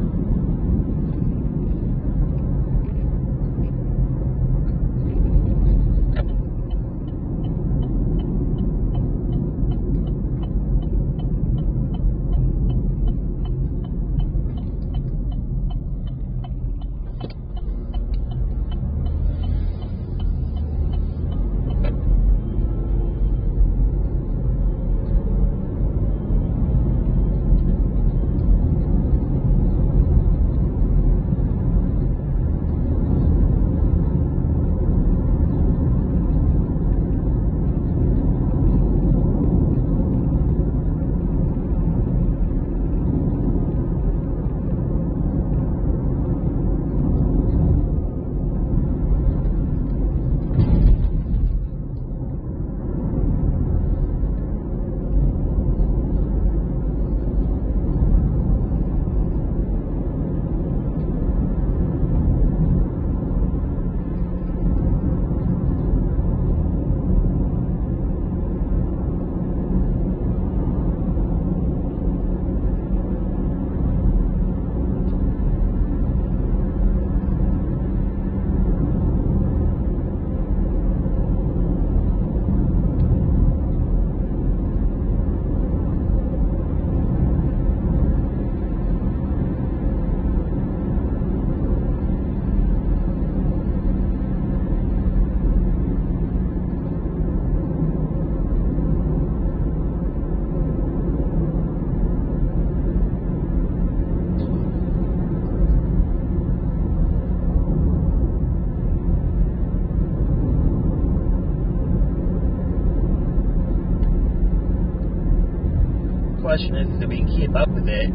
Question is if we can keep up with it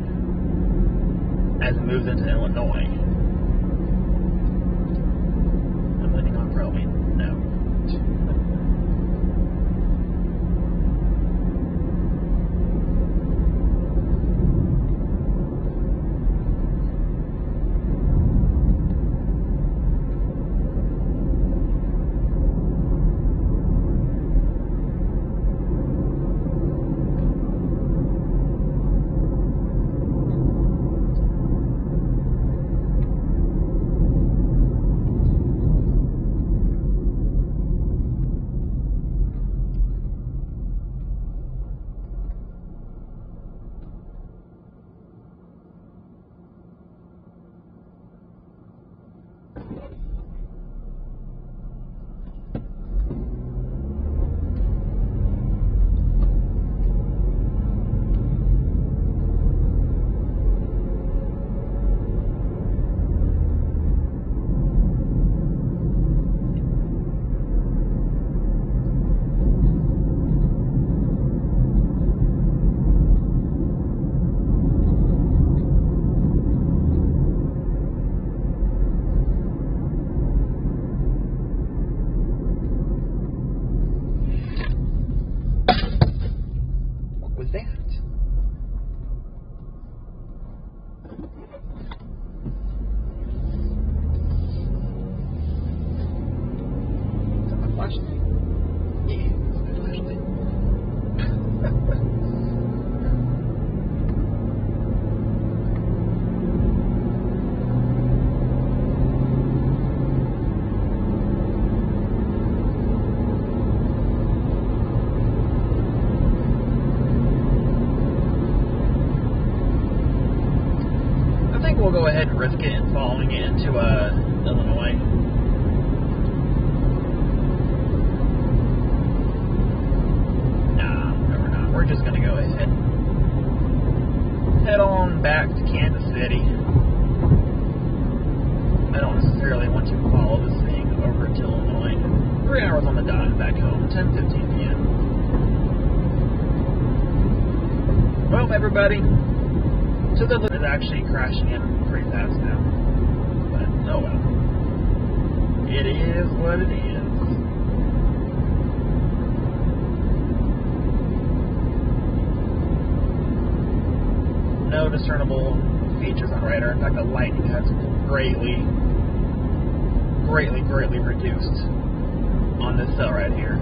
as it moves into Illinois. I'm letting on probably no. my flashlight? Yeah, it's my flashlight. We'll go ahead and risk it and following it into Illinois. Nah, no, we're not. We're just gonna go ahead, head on back to Kansas City. I don't necessarily want to follow this thing over to Illinois. 3 hours on the dot and back home, 10:15 p.m. Well, everybody. So the is actually crashing in pretty fast now. But oh well. It is what it is. No discernible features on radar. In fact, the lightning has greatly reduced on this cell right here.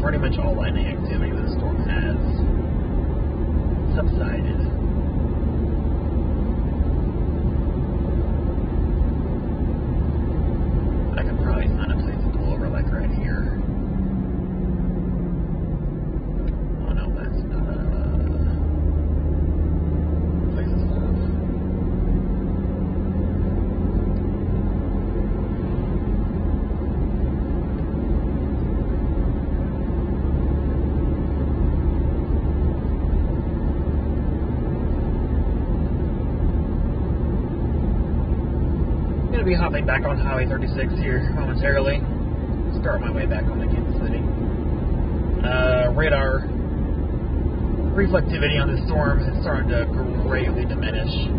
Pretty much all lightning activity the storm has subsided. I could probably find a place to pull over like right here. Oh no, that's not a place to stop. Be hopping back on Highway 36 here momentarily. Start my way back on to Kansas City. Radar reflectivity on this storm is starting to greatly diminish.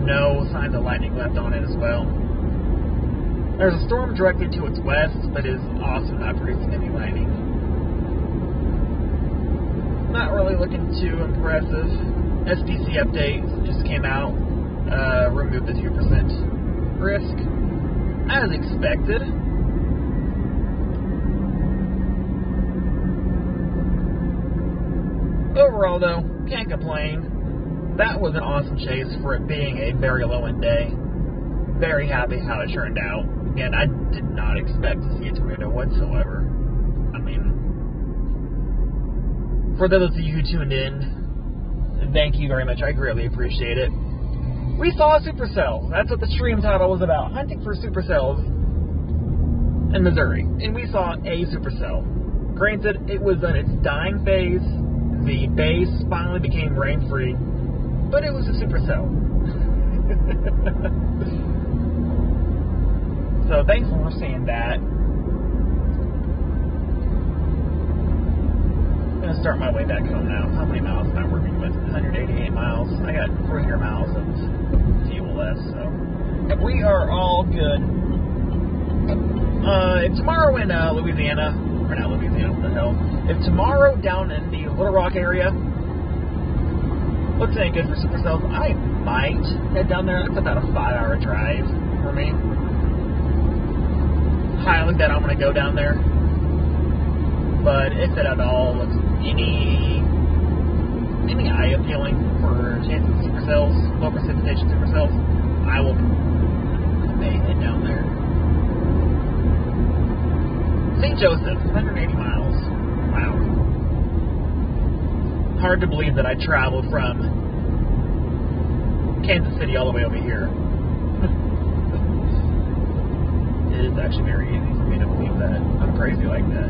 No signs of lightning left on it as well. There's a storm directly to its west, but is also not producing any lightning. Not really looking too impressive. SPC update just came out. Removed the 2% risk, as expected. Overall, though, can't complain. That was an awesome chase for it being a very low-end day. Very happy how it turned out. Again, I did not expect to see a tornado whatsoever. I mean, for those of you who tuned in, Thank you very much. I greatly appreciate it. We saw a supercell. That's what the stream title was about. Hunting for supercells in Missouri. And we saw a supercell. Granted, it was in its dying phase. The base finally became rain-free. But it was a supercell. So thanks for seeing that. I'm going to start my way back home now. How many miles am I working with? 188 miles. I got 400 miles of fuel left, so we are all good. If tomorrow in Louisiana, or not Louisiana, what the hell? If tomorrow down in the Little Rock area looks any good for supercells, I might head down there. That's about a 5-hour drive for me. Highly that I'm going to go down there. But if it at all looks any eye appealing for chances of supercells, low precipitation supercells, I may head down there. St. Joseph, 180 miles. Wow. Hard to believe that I traveled from Kansas City all the way over here. It is actually very easy for me to believe that. I'm crazy like that.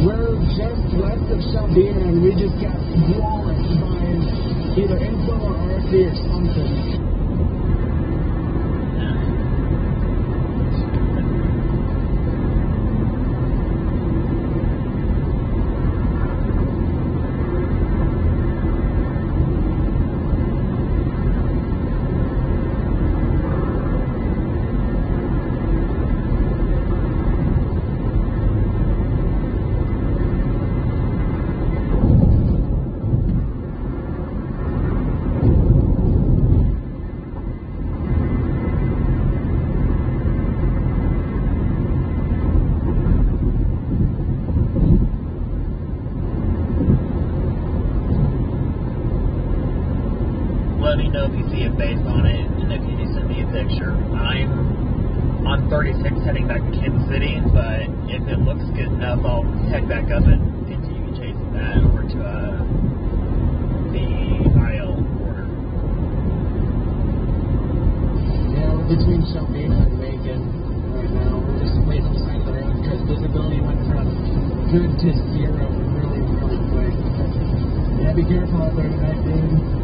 We're just west of Shelbina, and we just got walloped by either inflow or RFD or something. Let me know if you see a base on it, and if you do send me a picture. I'm on 36 heading back to Kansas City, but if it looks good enough, I'll head back up and continue chasing that over to the IL border. Yeah, we're between Shelbina and Macon right now. We're just waiting on the side of the road because visibility went from good to zero really, really quick. Yeah, be careful out there tonight, dude.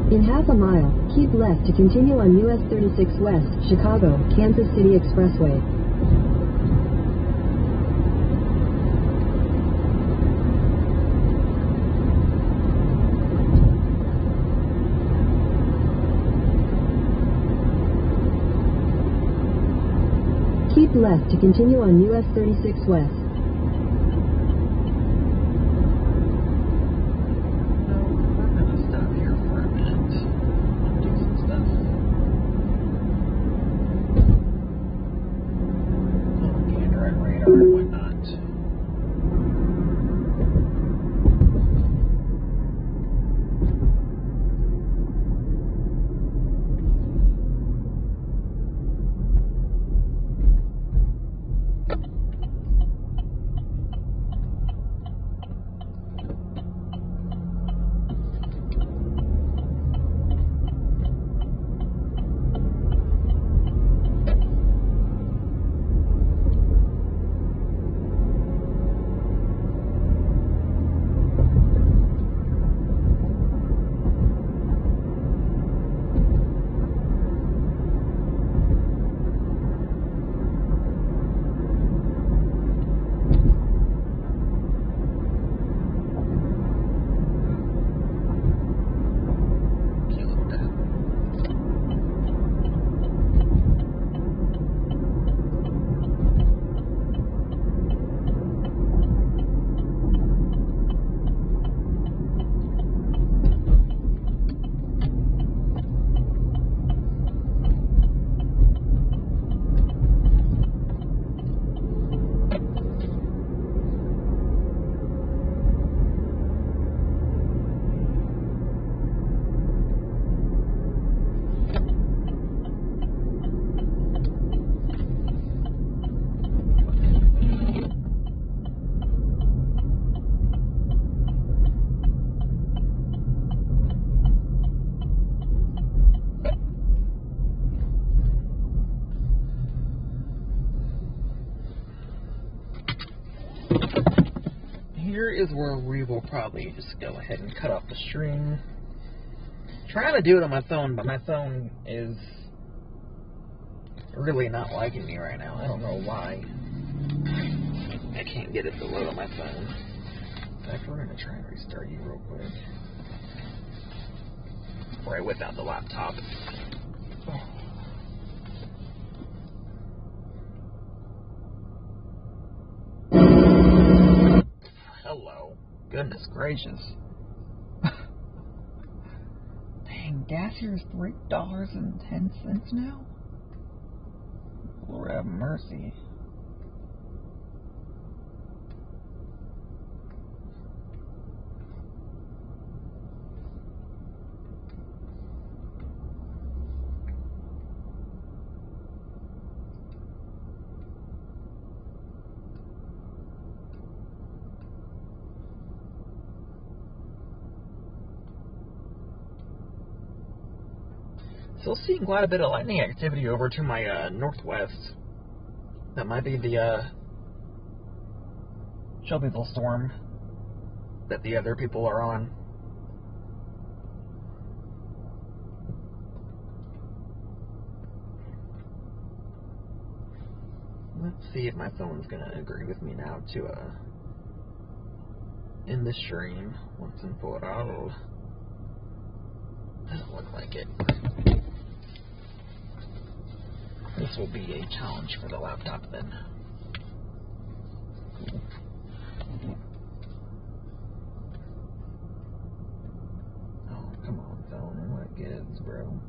In half a mile, keep left to continue on US 36 West, Chicago, Kansas City Expressway. Keep left to continue on US 36 West. here is where we will probably just go ahead and cut off the stream. Trying to do it on my phone, but my phone is really not liking me right now. I don't know why. I can't get it to load on my phone. In fact, we're going to try and restart you real quick. Before I whip out the laptop. Hello. Goodness gracious. Dang, gas here is $3.10 now? Lord have mercy. Still seeing quite a bit of lightning activity over to my northwest. That might be the Shelbyville storm that the other people are on. Let's see if my phone's gonna agree with me now to end the stream once and for all. Doesn't look like it. This will be a challenge for the laptop then. Oh, come on, phone. What gives, bro?